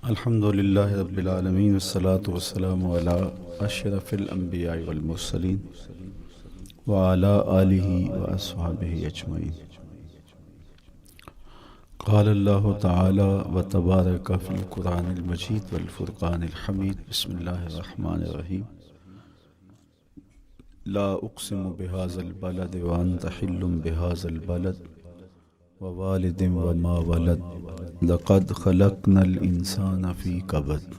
الحمد للہ رب العالمین والصلاة والسلام علی اشرف الانبیاء والمرسلین وعلی آلہ واصحابہ اجمعین۔ قال اللہ تعالی وتبارک فی القرآن المجید والفرقان الحمید۔ بسم اللہ الرحمن الرحیم۔ لا اقسم بہذا البلد وانت حل بہذا البلد ووالد وما ولد لقد خلقنا الانسان فی کبد۔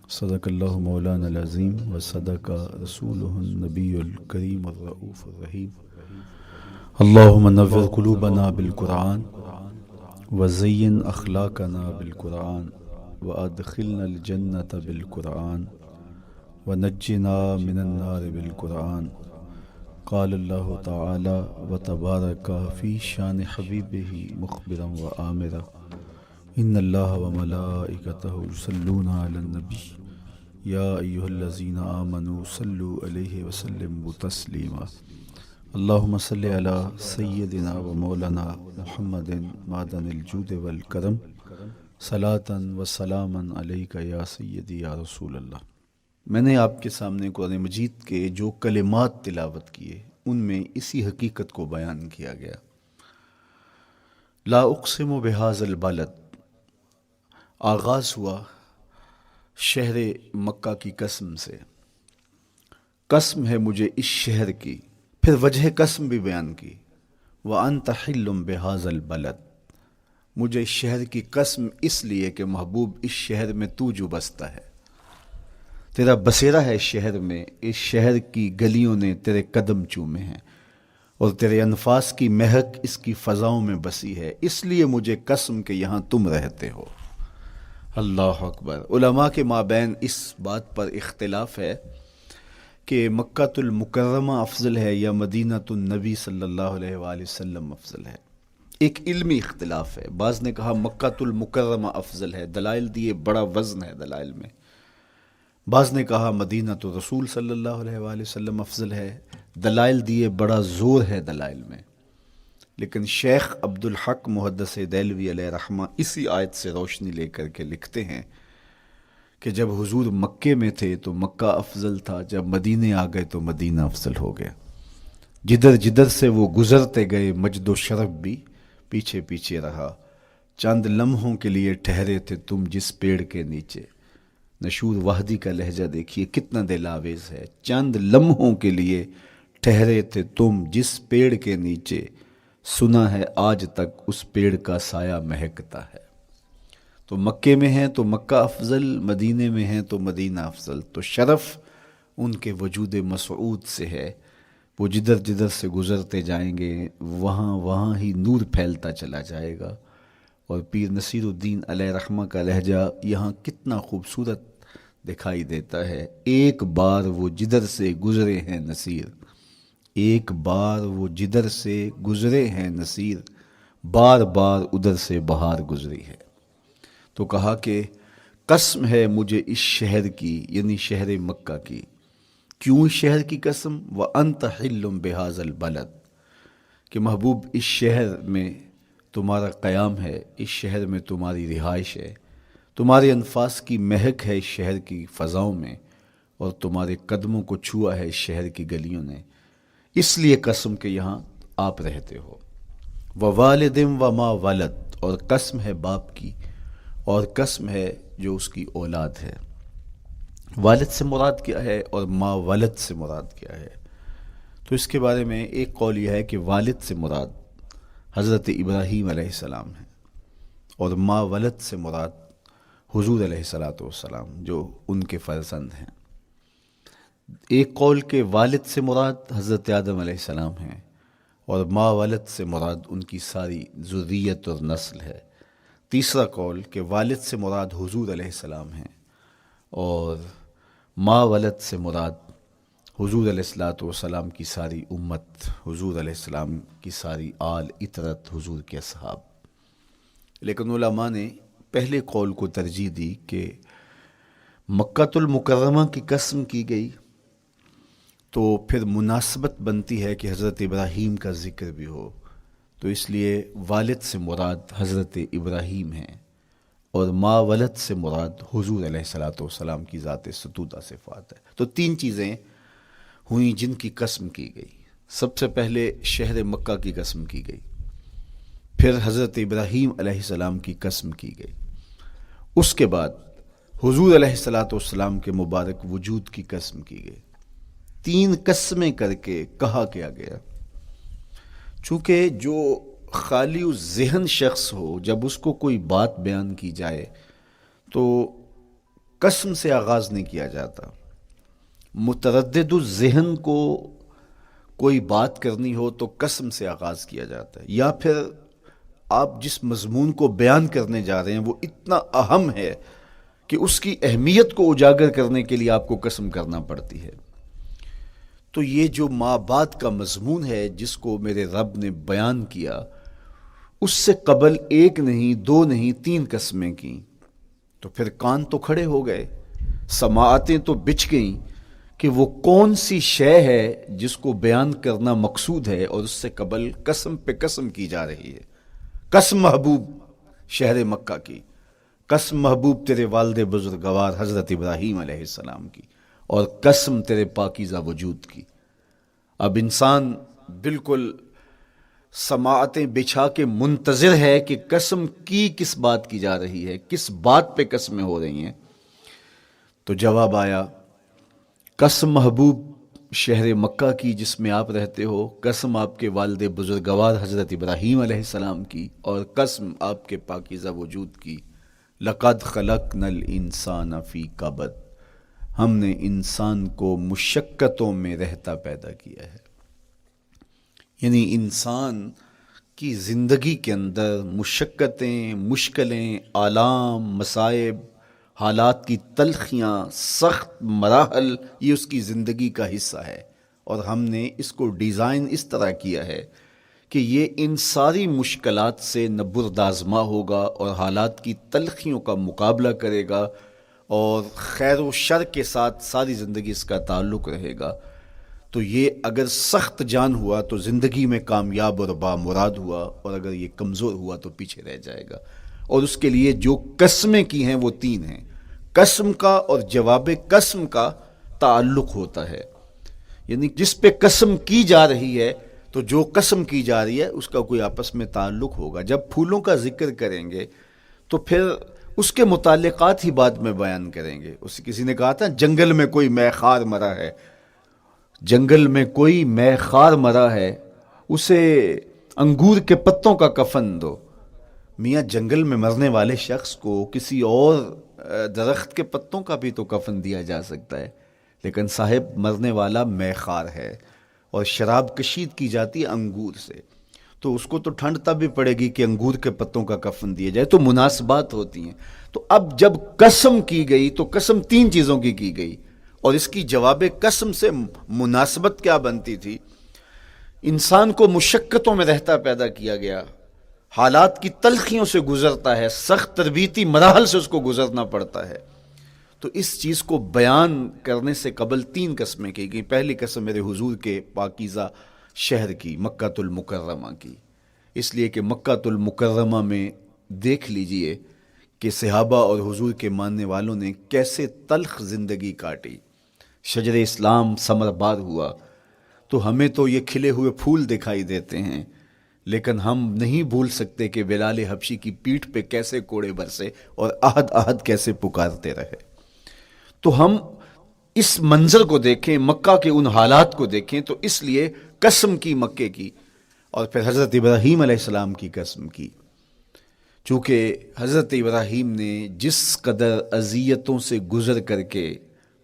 صدق اللہ مولانا العظیم وصدق رسولہ النبی الکریم الرؤوف الرحیم۔ اللہم نور قلوبنا بالقرآن وزین اخلاقنا بالقرآن وادخلنا الجنۃ بالقرآن ونجنا من النار بالقرآن۔ قال اللہ تعالی وتبارک فی شان حبیبہ مخبرا وآمرا ان اللہ وملائکتہ یصلون علی النبی یا ایہا الذین آمنوا صلوا علیہ وسلموا تسلیما۔ اللہم صلی علی سیدنا و مولانا محمد معدن الجود والکرم صلاۃ و سلاما علیک یا سیدی یا رسول اللہ۔ میں نے آپ کے سامنے قرآن مجید کے جو کلمات تلاوت کیے ان میں اسی حقیقت کو بیان کیا گیا۔ لا اقسم بہذا البلد، آغاز ہوا شہر مکہ کی قسم سے، قسم ہے مجھے اس شہر کی، پھر وجہ قسم بھی بیان کی، وانت حل بہذا البلد، مجھے اس شہر کی قسم اس لیے کہ محبوب اس شہر میں تو جو بستا ہے، تیرا بسیرا ہے اس شہر میں، اس شہر کی گلیوں نے تیرے قدم چومے ہیں اور تیرے انفاس کی مہک اس کی فضاؤں میں بسی ہے، اس لیے مجھے قسم کہ یہاں تم رہتے ہو۔ اللہ اکبر۔ علماء کے مابین اس بات پر اختلاف ہے کہ مکہ المکرمہ افضل ہے یا مدینہ النبی صلی اللہ علیہ وآلہ وسلم افضل ہے۔ ایک علمی اختلاف ہے، بعض نے کہا مکہ المکرمہ افضل ہے، دلائل دیے، بڑا وزن ہے دلائل میں۔ بعض نے کہا مدینہ تو رسول صلی اللہ علیہ وآلہ وسلم افضل ہے، دلائل دیے، بڑا زور ہے دلائل میں۔ لیکن شیخ عبدالحق محدث دہلوی علیہ رحمہ اسی آیت سے روشنی لے کر کے لکھتے ہیں کہ جب حضور مکے میں تھے تو مکہ افضل تھا، جب مدینے آ گئے تو مدینہ افضل ہو گیا۔ جدھر جدھر سے وہ گزرتے گئے مجد و شرف بھی پیچھے پیچھے رہا، چند لمحوں کے لیے ٹھہرے تھے تم جس پیڑ کے نیچے۔ نشور وحدی کا لہجہ دیکھیے کتنا دل آویز ہے، چند لمحوں کے لیے ٹھہرے تھے تم جس پیڑ کے نیچے، سنا ہے آج تک اس پیڑ کا سایہ مہکتا ہے۔ تو مکے میں ہیں تو مکہ افضل، مدینے میں ہیں تو مدینہ افضل۔ تو شرف ان کے وجود مسعود سے ہے، وہ جدھر جدھر سے گزرتے جائیں گے وہاں ہی نور پھیلتا چلا جائے گا۔ اور پیر نصیر الدین علیہ رحمہ کا لہجہ یہاں کتنا خوبصورت دکھائی دیتا ہے۔ ایک بار وہ جدھر سے گزرے ہیں نصیر، ایک بار وہ جدھر سے گزرے ہیں نصیر، بار بار ادھر سے بہار گزری ہے۔ تو کہا کہ قسم ہے مجھے اس شہر کی، یعنی شہر مکہ کی۔ کیوں اس شہر کی قسم؟ وَأَنْتَ حِلٌّ بِهَذَا الْبَلَدِ، کہ محبوب اس شہر میں تمہارا قیام ہے، اس شہر میں تمہاری رہائش ہے، تمہارے انفاس کی مہک ہے اس شہر کی فضاؤں میں، اور تمہارے قدموں کو چھوا ہے اس شہر کی گلیوں نے، اس لیے قسم کہ یہاں آپ رہتے ہو۔ وَوَالِدٍ وَمَا وَلَدَ، اور قسم ہے باپ کی، اور قسم ہے جو اس کی اولاد ہے۔ والد سے مراد کیا ہے اور ما ولد سے مراد کیا ہے؟ تو اس کے بارے میں ایک قول یہ ہے کہ والد سے مراد حضرت ابراہیم علیہ السلام ہے، اور ما ولد سے مراد حضور علیہ السلام جو ان کے فرزند ہیں۔ ایک قول کہ والد سے مراد حضرت آدم علیہ السلام ہیں، اور ما ولد سے مراد ان کی ساری ذریت اور نسل ہے۔ تیسرا قول کہ والد سے مراد حضور علیہ السلام ہیں، اور ما ولد سے مراد حضور علیہ السلام کی ساری امت، حضور علیہ السلام کی ساری آل اطرت، حضور کے اصحاب۔ لیکن علماء نے پہلے قول کو ترجیح دی کہ مکہ المکرمہ کی قسم کی گئی تو پھر مناسبت بنتی ہے کہ حضرت ابراہیم کا ذکر بھی ہو، تو اس لیے والد سے مراد حضرت ابراہیم ہیں، اور ما ولد سے مراد حضور علیہ الصلوۃ والسلام کی ذات ستودہ صفات ہے۔ تو تین چیزیں ہوئیں جن کی قسم کی گئی۔ سب سے پہلے شہر مکہ کی قسم کی گئی، پھر حضرت ابراہیم علیہ السلام کی قسم کی گئی، اس کے بعد حضور علیہ الصلوۃ والسلام کے مبارک وجود کی قسم کی گئی۔ تین قسمیں کر کے کہا کیا گیا، چونکہ جو خالی ذہن شخص ہو، جب اس کو کوئی بات بیان کی جائے تو قسم سے آغاز نہیں کیا جاتا۔ متردد الذہن کو کوئی بات کرنی ہو تو قسم سے آغاز کیا جاتا ہے، یا پھر آپ جس مضمون کو بیان کرنے جا رہے ہیں وہ اتنا اہم ہے کہ اس کی اہمیت کو اجاگر کرنے کے لیے آپ کو قسم کرنا پڑتی ہے۔ تو یہ جو ماں بعد کا مضمون ہے جس کو میرے رب نے بیان کیا، اس سے قبل ایک نہیں، دو نہیں، تین قسمیں کیں، تو پھر کان تو کھڑے ہو گئے، سماعتیں تو بچھ گئیں کہ وہ کون سی شے ہے جس کو بیان کرنا مقصود ہے، اور اس سے قبل قسم پہ قسم کی جا رہی ہے۔ قسم محبوب شہر مکہ کی، قسم محبوب تیرے والد بزرگوار حضرت ابراہیم علیہ السلام کی، اور قسم تیرے پاکیزہ وجود کی۔ اب انسان بالکل سماعتیں بچھا کے منتظر ہے کہ قسم کی کس بات کی جا رہی ہے، کس بات پہ قسمیں ہو رہی ہیں۔ تو جواب آیا، قسم محبوب شہر مکہ کی جس میں آپ رہتے ہو، قسم آپ کے والد بزرگوار حضرت ابراہیم علیہ السلام کی، اور قسم آپ کے پاکیزہ وجود کی۔ لقد خلقنا الانسان فی کبد، ہم نے انسان کو مشقتوں میں رہتا پیدا کیا ہے۔ یعنی انسان کی زندگی کے اندر مشقتیں، مشکلیں، آلام، مصائب، حالات کی تلخیاں، سخت مراحل، یہ اس کی زندگی کا حصہ ہے، اور ہم نے اس کو ڈیزائن اس طرح کیا ہے کہ یہ ان ساری مشکلات سے نہ بردآزما ہوگا اور حالات کی تلخیوں کا مقابلہ کرے گا، اور خیر و شر کے ساتھ ساری زندگی اس کا تعلق رہے گا۔ تو یہ اگر سخت جان ہوا تو زندگی میں کامیاب اور بامراد ہوا، اور اگر یہ کمزور ہوا تو پیچھے رہ جائے گا۔ اور اس کے لیے جو قسمیں کی ہیں وہ تین ہیں۔ قسم کا اور جواب قسم کا تعلق ہوتا ہے، یعنی جس پہ قسم کی جا رہی ہے تو جو قسم کی جا رہی ہے اس کا کوئی آپس میں تعلق ہوگا۔ جب پھولوں کا ذکر کریں گے تو پھر اس کے متعلقات ہی بعد میں بیان کریں گے۔ کسی نے کہا تھا جنگل میں کوئی مے خار مرا ہے، جنگل میں کوئی مے خار مرا ہے، اسے انگور کے پتوں کا کفن دو۔ میاں جنگل میں مرنے والے شخص کو کسی اور درخت کے پتوں کا بھی تو کفن دیا جا سکتا ہے، لیکن صاحب مرنے والا مے خار ہے، اور شراب کشید کی جاتی ہے انگور سے، تو اس کو تو ٹھنڈ تب بھی پڑے گی کہ انگور کے پتوں کا کفن دیا جائے۔ تو مناسبات ہوتی ہیں۔ تو اب جب قسم کی گئی تو قسم تین چیزوں کی گئی، اور اس کی جواب قسم سے مناسبت کیا بنتی تھی؟ انسان کو مشقتوں میں رہتا پیدا کیا گیا، حالات کی تلخیوں سے گزرتا ہے، سخت تربیتی مراحل سے اس کو گزرنا پڑتا ہے۔ تو اس چیز کو بیان کرنے سے قبل تین قسمیں کی گئی۔ پہلی قسم میرے حضور کے پاکیزہ شہر کی، مکہ المکرمہ کی، اس لیے کہ مکہ المکرمہ میں دیکھ لیجئے کہ صحابہ اور حضور کے ماننے والوں نے کیسے تلخ زندگی کاٹی۔ شجر اسلام ثمر بار ہوا تو ہمیں تو یہ کھلے ہوئے پھول دکھائی دیتے ہیں، لیکن ہم نہیں بھول سکتے کہ بلال حبشی کی پیٹھ پہ کیسے کوڑے برسے اور احد احد کیسے پکارتے رہے۔ تو ہم اس منظر کو دیکھیں، مکہ کے ان حالات کو دیکھیں، تو اس لیے قسم کی مکے کی، اور پھر حضرت ابراہیم علیہ السلام کی قسم کی، چونکہ حضرت ابراہیم نے جس قدر اذیتوں سے گزر کر کے،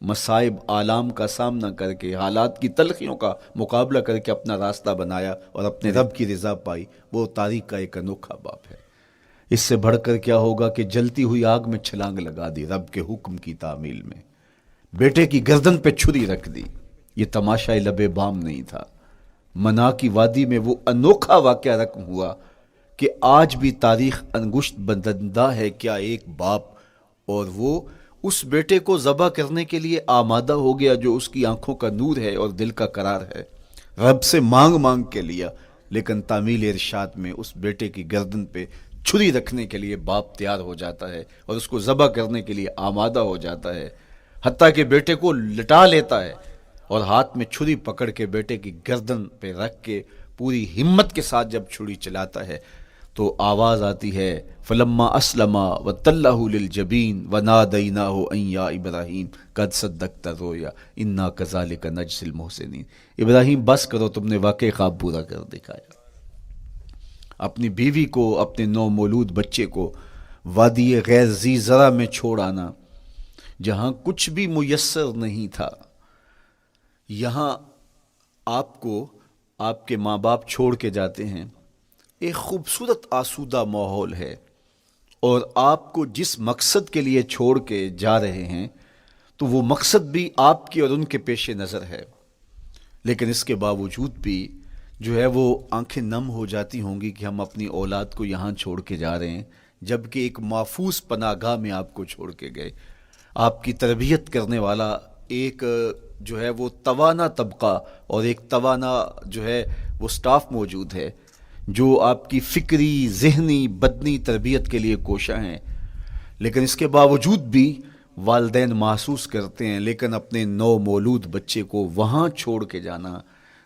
مصائب آلام کا سامنا کر کے، حالات کی تلخیوں کا مقابلہ کر کے اپنا راستہ بنایا اور اپنے رب کی رضا پائی، وہ تاریخ کا ایک انوکھا باب ہے۔ اس سے بڑھ کر کیا ہوگا کہ جلتی ہوئی آگ میں چھلانگ لگا دی رب کے حکم کی تعمیل میں، بیٹے کی گردن پہ چھری رکھ دی۔ یہ تماشا لب بام نہیں تھا، منا کی وادی میں وہ انوکھا واقعہ رقم ہوا کہ آج بھی تاریخ انگشت بدندہ ہے کیا ایک باپ، اور وہ اس بیٹے کو ذبح کرنے کے لیے آمادہ ہو گیا جو اس کی آنکھوں کا نور ہے اور دل کا قرار ہے، رب سے مانگ مانگ کے لیا، لیکن تعمیل ارشاد میں اس بیٹے کی گردن پہ چھری رکھنے کے لیے باپ تیار ہو جاتا ہے اور اس کو ذبح کرنے کے لیے آمادہ ہو جاتا ہے، حتیٰ کہ بیٹے کو لٹا لیتا ہے اور ہاتھ میں چھری پکڑ کے بیٹے کی گردن پہ رکھ کے پوری ہمت کے ساتھ جب چھری چلاتا ہے تو آواز آتی ہے فلما اسلما وتلہ للجبین ونادیناہ ان یا ابراہیم قد صدقت الرؤیا انا کذالک نجزی المحسنین۔ ابراہیم بس کرو، تم نے واقعی خواب پورا کر دکھایا۔ اپنی بیوی کو، اپنے نو مولود بچے کو وادی غیر ذی زرع میں چھوڑ آنا، جہاں کچھ بھی میسر نہیں تھا، یہاں آپ کو آپ کے ماں باپ چھوڑ کے جاتے ہیں، ایک خوبصورت آسودہ ماحول ہے، اور آپ کو جس مقصد کے لیے چھوڑ کے جا رہے ہیں تو وہ مقصد بھی آپ کی اور ان کے پیش نظر ہے، لیکن اس کے باوجود بھی جو ہے وہ آنکھیں نم ہو جاتی ہوں گی کہ ہم اپنی اولاد کو یہاں چھوڑ کے جا رہے ہیں، جبکہ ایک محفوظ پناہ گاہ میں آپ کو چھوڑ کے گئے۔ آپ کی تربیت کرنے والا ایک جو ہے وہ توانا طبقہ اور ایک توانا جو ہے وہ سٹاف موجود ہے جو آپ کی فکری، ذہنی، بدنی تربیت کے لیے کوشاں ہیں، لیکن اس کے باوجود بھی والدین محسوس کرتے ہیں لیکن اپنے نو مولود بچے کو وہاں چھوڑ کے جانا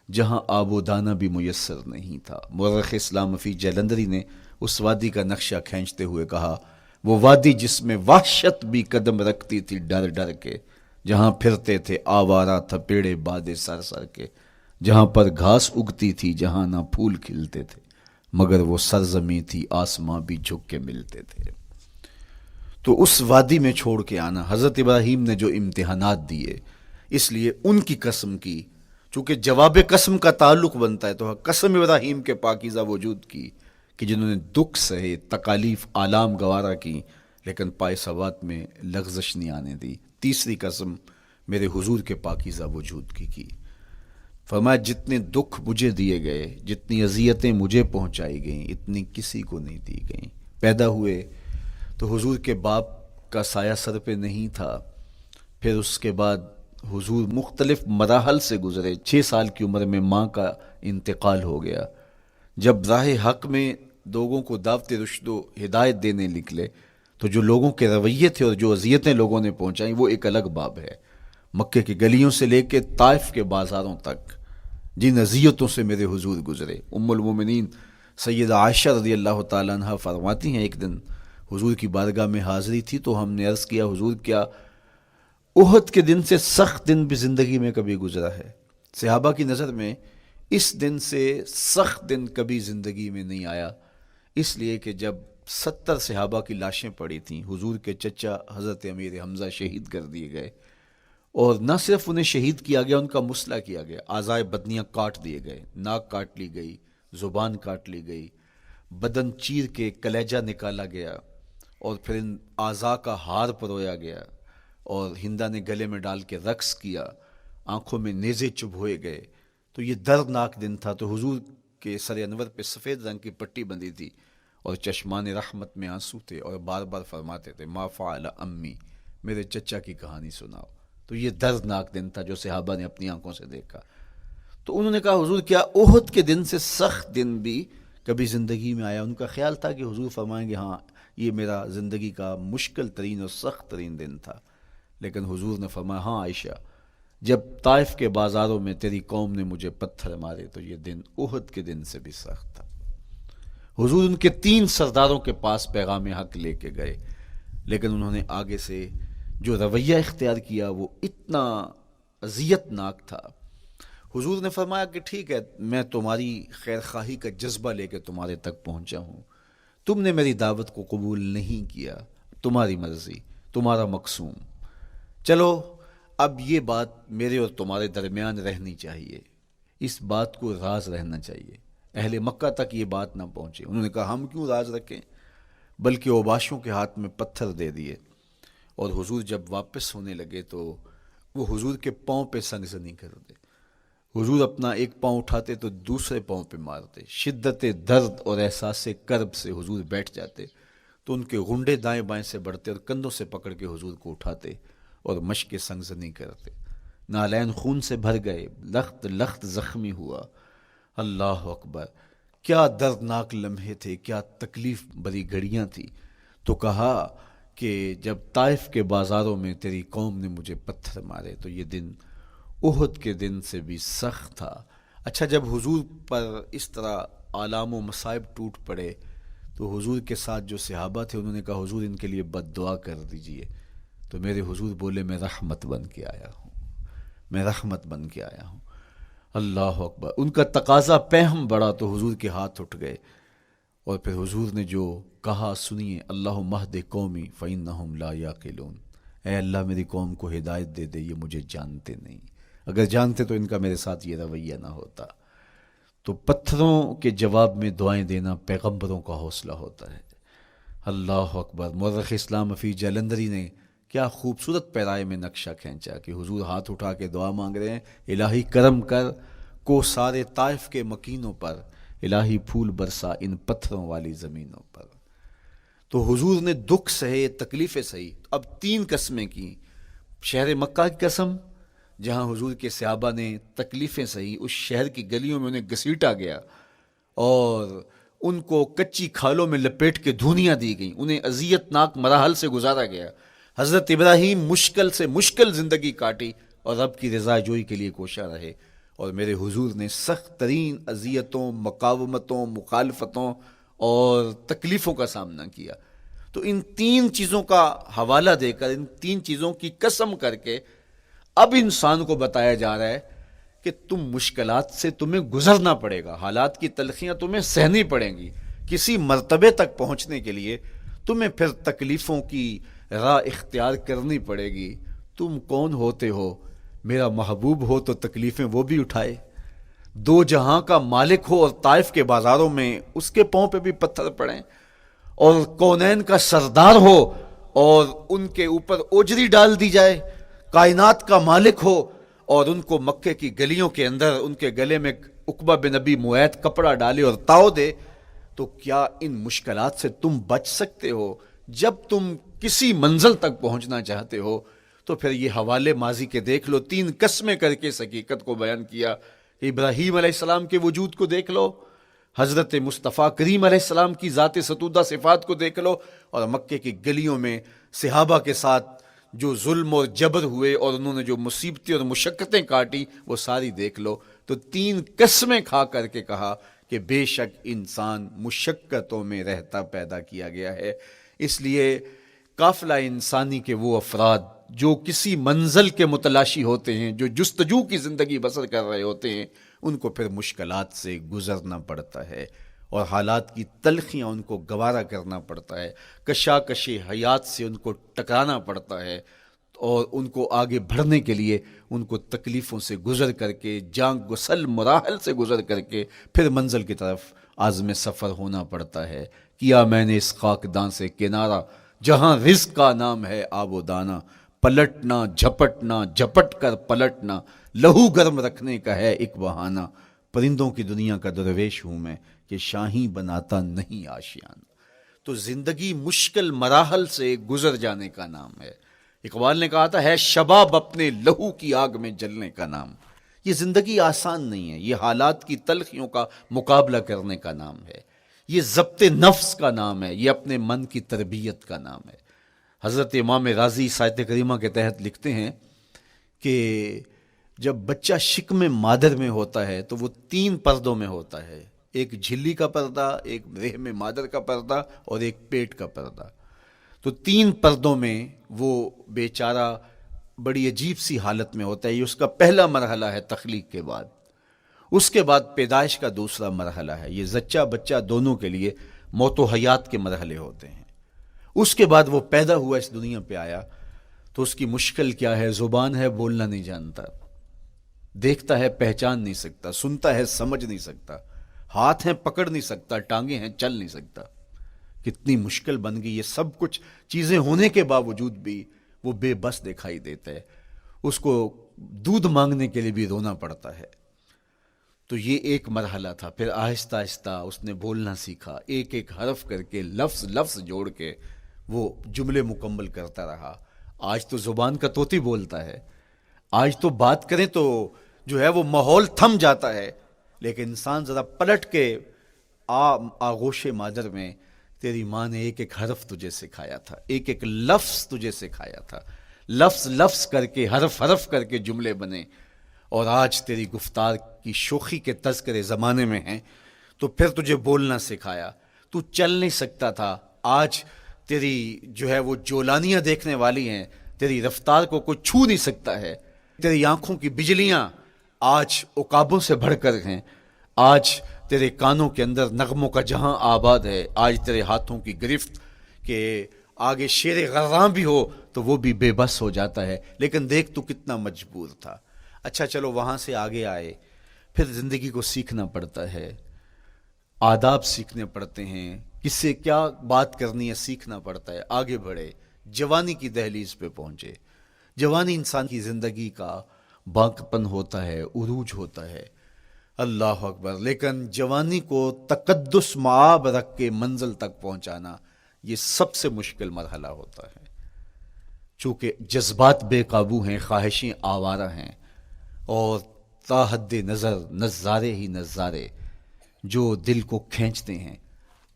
جہاں آب و دانہ بھی میسر نہیں تھا۔ مورخ اسلام فی جلندری نے اس وادی کا نقشہ کھینچتے ہوئے کہا، وہ وادی جس میں وحشت بھی قدم رکھتی تھی ڈر ڈر کے، جہاں پھرتے تھے آوارہ تھپیڑے بادے سر سر کے، جہاں پر گھاس اگتی تھی، جہاں نہ پھول کھلتے تھے، مگر وہ سرزمیں تھی آسماں بھی جھک کے ملتے تھے۔ تو اس وادی میں چھوڑ کے آنا، حضرت ابراہیم نے جو امتحانات دیے، اس لیے ان کی قسم کی، چونکہ جواب قسم کا تعلق بنتا ہے تو قسم ابراہیم کے پاکیزہ وجود کی کہ جنہوں نے دکھ سہے، تکالیف آلام گوارا کی، لیکن پائے ثبات میں لغزش نہیں آنے دی۔ تیسری قسم میرے حضور کے پاکیزہ وجود کی فرمایا جتنے دکھ مجھے دیے گئے، جتنی اذیتیں مجھے پہنچائی گئیں، اتنی کسی کو نہیں دی گئیں۔ پیدا ہوئے تو حضور کے باپ کا سایہ سر پہ نہیں تھا، پھر اس کے بعد حضور مختلف مراحل سے گزرے۔ 6 سال کی عمر میں ماں کا انتقال ہو گیا۔ جب راہ حق میں لوگوں کو دعوت رشد و ہدایت دینے نکلے تو جو لوگوں کے رویے تھے اور جو اذیتیں لوگوں نے پہنچائیں وہ ایک الگ باب ہے۔ مکے کی گلیوں سے لے کے طائف کے بازاروں تک جن اذیتوں سے میرے حضور گزرے، ام المومنین سیدہ عائشہ رضی اللہ تعالیٰ عنہ فرماتی ہیں ایک دن حضور کی بارگاہ میں حاضری تھی تو ہم نے عرض کیا حضور کیا احد کے دن سے سخت دن بھی زندگی میں کبھی گزرا ہے؟ صحابہ کی نظر میں اس دن سے سخت دن کبھی زندگی میں نہیں آیا، اس لیے کہ جب 70 صحابہ کی لاشیں پڑی تھیں، حضور کے چچا حضرت امیر حمزہ شہید کر دیے گئے، اور نہ صرف انہیں شہید کیا گیا، ان کا مسئلہ کیا گیا، اعضائے بدنیاں کاٹ دیے گئے، ناک کاٹ لی گئی، زبان کاٹ لی گئی، بدن چیر کے کلیجہ نکالا گیا، اور پھر ان اعضاء کا ہار پرویا گیا، اور ہندا نے گلے میں ڈال کے رقص کیا، آنکھوں میں نیزے چبھوئے گئے۔ تو یہ دردناک دن تھا۔ تو حضور کے سر انور پہ سفید رنگ کی پٹی بندھی تھی اور چشمان رحمت میں آنسو تھے، اور بار بار فرماتے تھے ما فعل امی، میرے چچا کی کہانی سناؤ۔ تو یہ دردناک دن تھا جو صحابہ نے اپنی آنکھوں سے دیکھا۔ تو انہوں نے کہا حضور کیا احد کے دن سے سخت دن بھی کبھی زندگی میں آیا؟ ان کا خیال تھا کہ حضور فرمائیں گے ہاں یہ میرا زندگی کا مشکل ترین اور سخت ترین دن تھا، لیکن حضور نے فرمایا ہاں عائشہ، جب طائف کے بازاروں میں تیری قوم نے مجھے پتھر مارے تو یہ دن احد کے دن سے بھی سخت تھا۔ حضور ان کے 3 سرداروں کے پاس پیغام حق لے کے گئے، لیکن انہوں نے آگے سے جو رویہ اختیار کیا وہ اتنا اذیت ناک تھا۔ حضور نے فرمایا کہ ٹھیک ہے، میں تمہاری خیر خواہی کا جذبہ لے کے تمہارے تک پہنچا ہوں، تم نے میری دعوت کو قبول نہیں کیا، تمہاری مرضی، تمہارا مقسوم، چلو اب یہ بات میرے اور تمہارے درمیان رہنی چاہیے، اس بات کو راز رہنا چاہیے، اہل مکہ تک یہ بات نہ پہنچے۔ انہوں نے کہا ہم کیوں راز رکھیں، بلکہ اوباشوں کے ہاتھ میں پتھر دے دیے، اور حضور جب واپس ہونے لگے تو وہ حضور کے پاؤں پہ سنگسنی کرتے، حضور اپنا ایک پاؤں اٹھاتے تو دوسرے پاؤں پہ مارتے، شدت درد اور احساس کرب سے حضور بیٹھ جاتے تو ان کے غنڈے دائیں بائیں سے بڑھتے اور کندھوں سے پکڑ کے حضور کو اٹھاتے اور مشق سنگزنی کرتے۔ نالین خون سے بھر گئے، لخت لخت زخمی ہوا۔ اللہ اکبر! کیا دردناک لمحے تھے، کیا تکلیف بری گھڑیاں تھی. تو کہا کہ جب طائف کے بازاروں میں تیری قوم نے مجھے پتھر مارے تو یہ دن احد کے دن سے بھی سخت تھا. اچھا، جب حضور پر اس طرح آلام و مصائب ٹوٹ پڑے تو حضور کے ساتھ جو صحابہ تھے انہوں نے کہا حضور ان کے لیے بد دعا کر دیجئے. تو میرے حضور بولے میں رحمت بن کے آیا ہوں، میں رحمت بن کے آیا ہوں. اللہ اکبر. ان کا تقاضا پہم بڑا تو حضور کے ہاتھ اٹھ گئے، اور پھر حضور نے جو کہا سنیے، اللہم اہد قومی فإنہم لا یعقلون. اے اللہ میری قوم کو ہدایت دے دے، یہ مجھے جانتے نہیں، اگر جانتے تو ان کا میرے ساتھ یہ رویہ نہ ہوتا. تو پتھروں کے جواب میں دعائیں دینا پیغمبروں کا حوصلہ ہوتا ہے. اللہ اکبر. مورخ اسلام حفیظ جلندری نے کیا خوبصورت پیرائے میں نقشہ کھینچا کہ حضور ہاتھ اٹھا کے دعا مانگ رہے ہیں، الہی کرم کر کو سارے طائف کے مکینوں پر، الہی پھول برسا ان پتھروں والی زمینوں پر. تو حضور نے دکھ سہے، تکلیفیں سہی. اب 3 قسمیں کی. شہر مکہ کی قسم جہاں حضور کے صحابہ نے تکلیفیں سہی، اس شہر کی گلیوں میں انہیں گھسیٹا گیا اور ان کو کچی کھالوں میں لپیٹ کے دھونیاں دی گئیں، انہیں اذیت ناک مراحل سے گزارا گیا. حضرت ابراہیم مشکل سے مشکل زندگی کاٹی اور رب کی رضا جوئی کے لیے کوشاں رہے، اور میرے حضور نے سخت ترین اذیتوں، مقاومتوں، مخالفتوں اور تکلیفوں کا سامنا کیا. تو ان 3 چیزوں کا حوالہ دے کر، ان 3 چیزوں کی قسم کر کے اب انسان کو بتایا جا رہا ہے کہ تم مشکلات سے تمہیں گزرنا پڑے گا، حالات کی تلخیاں تمہیں سہنی پڑیں گی. کسی مرتبے تک پہنچنے کے لیے تمہیں پھر تکلیفوں کی راہ اختیار کرنی پڑے گی. تم کون ہوتے ہو؟ میرا محبوب ہو تو تکلیفیں وہ بھی اٹھائے، 2 جہاں کا مالک ہو اور طائف کے بازاروں میں اس کے پاؤں پہ بھی پتھر پڑیں، اور کونین کا سردار ہو اور ان کے اوپر اوجری ڈال دی جائے، کائنات کا مالک ہو اور ان کو مکے کی گلیوں کے اندر ان کے گلے میں عقبہ بن ابی معیط کپڑا ڈالے اور تاؤ دے. تو کیا ان مشکلات سے تم بچ سکتے ہو؟ جب تم کسی منزل تک پہنچنا چاہتے ہو تو پھر یہ حوالے ماضی کے دیکھ لو. 3 قسمیں کر کے اس حقیقت کو بیان کیا. ابراہیم علیہ السلام کے وجود کو دیکھ لو، حضرت مصطفیٰ کریم علیہ السلام کی ذات ستودہ صفات کو دیکھ لو، اور مکے کی گلیوں میں صحابہ کے ساتھ جو ظلم اور جبر ہوئے اور انہوں نے جو مصیبتیں اور مشقتیں کاٹی وہ ساری دیکھ لو. تو 3 قسمیں کھا کر کے کہا کہ بے شک انسان مشقتوں میں رہتا پیدا کیا گیا ہے. اس لیے قافلہ انسانی کے وہ افراد جو کسی منزل کے متلاشی ہوتے ہیں، جو جستجو کی زندگی بسر کر رہے ہوتے ہیں، ان کو پھر مشکلات سے گزرنا پڑتا ہے اور حالات کی تلخیاں ان کو گوارا کرنا پڑتا ہے، کشاکش حیات سے ان کو ٹکرانا پڑتا ہے، اور ان کو آگے بڑھنے کے لیے ان کو تکلیفوں سے گزر کر کے، جان گسل مراحل سے گزر کر کے پھر منزل کی طرف عازم سفر ہونا پڑتا ہے. کیا میں نے اس خاکدان سے کنارہ جہاں رزق کا نام ہے آب و دانہ، پلٹنا جھپٹنا جھپٹ کر پلٹنا لہو گرم رکھنے کا ہے ایک بہانہ. پرندوں کی دنیا کا درویش ہوں میں کہ شاہی بناتا نہیں آشیان. تو زندگی مشکل مراحل سے گزر جانے کا نام ہے. اقبال نے کہا تھا ہے شباب اپنے لہو کی آگ میں جلنے کا نام. یہ زندگی آسان نہیں ہے، یہ حالات کی تلخیوں کا مقابلہ کرنے کا نام ہے، یہ ضبط نفس کا نام ہے، یہ اپنے من کی تربیت کا نام ہے. حضرت امام رازی سایت کریمہ کے تحت لکھتے ہیں کہ جب بچہ شکم مادر میں ہوتا ہے تو وہ 3 پردوں میں ہوتا ہے، ایک جھلی کا پردہ، ایک رحم مادر کا پردہ اور ایک پیٹ کا پردہ. تو 3 پردوں میں وہ بیچارہ بڑی عجیب سی حالت میں ہوتا ہے. یہ اس کا پہلا مرحلہ ہے تخلیق کے بعد. اس کے بعد پیدائش کا دوسرا مرحلہ ہے. یہ زچہ بچہ دونوں کے لیے موت و حیات کے مرحلے ہوتے ہیں. اس کے بعد وہ پیدا ہوا، اس دنیا پہ آیا تو اس کی مشکل کیا ہے؟ زبان ہے، بولنا نہیں جانتا، دیکھتا ہے پہچان نہیں سکتا، سنتا ہے سمجھ نہیں سکتا، ہاتھ ہیں پکڑ نہیں سکتا، ٹانگیں ہیں چل نہیں سکتا. کتنی مشکل بن گئی. یہ سب کچھ چیزیں ہونے کے باوجود بھی وہ بے بس دکھائی دیتا ہے. اس کو دودھ مانگنے کے لیے بھی رونا پڑتا ہے. تو یہ ایک مرحلہ تھا. پھر آہستہ آہستہ اس نے بولنا سیکھا، ایک ایک حرف کر کے لفظ لفظ جوڑ کے وہ جملے مکمل کرتا رہا. آج تو زبان کا طوطی بولتا ہے، آج تو بات کریں تو جو ہے وہ ماحول تھم جاتا ہے. لیکن انسان ذرا پلٹ کے آغوش مادر میں تیری ماں نے ایک ایک حرف تجھے سکھایا تھا، ایک ایک لفظ تجھے سکھایا تھا، لفظ لفظ کر کے، حرف حرف کر کے جملے بنے، اور آج تیری گفتار کی شوخی کے تذکرے زمانے میں ہیں، تو پھر تجھے بولنا سکھایا، تو چل نہیں سکتا تھا، آج تیری جو ہے وہ جولانیاں دیکھنے والی ہیں، تیری رفتار کو کوئی چھو نہیں سکتا ہے، تیری آنکھوں کی بجلیاں آج عقابوں سے بڑھ کر ہیں، آج تیرے کانوں کے اندر نغموں کا جہاں آباد ہے، آج تیرے ہاتھوں کی گرفت کہ آگے شیر غراں بھی ہو تو وہ بھی بے بس ہو جاتا ہے، لیکن دیکھ تو کتنا مجبور تھا۔ اچھا چلو وہاں سے آگے آئے، پھر زندگی کو سیکھنا پڑتا ہے، آداب سیکھنے پڑتے ہیں، کس سے کیا بات کرنی ہے سیکھنا پڑتا ہے، آگے بڑھے، جوانی کی دہلیز پہ پہنچے۔ جوانی انسان کی زندگی کا بانکپن ہوتا ہے، عروج ہوتا ہے، اللہ اکبر، لیکن جوانی کو تقدس معاب رکھ کے منزل تک پہنچانا یہ سب سے مشکل مرحلہ ہوتا ہے، چونکہ جذبات بے قابو ہیں، خواہشیں آوارہ ہیں، اور تا حد نظر نظارے ہی نظارے جو دل کو کھینچتے ہیں۔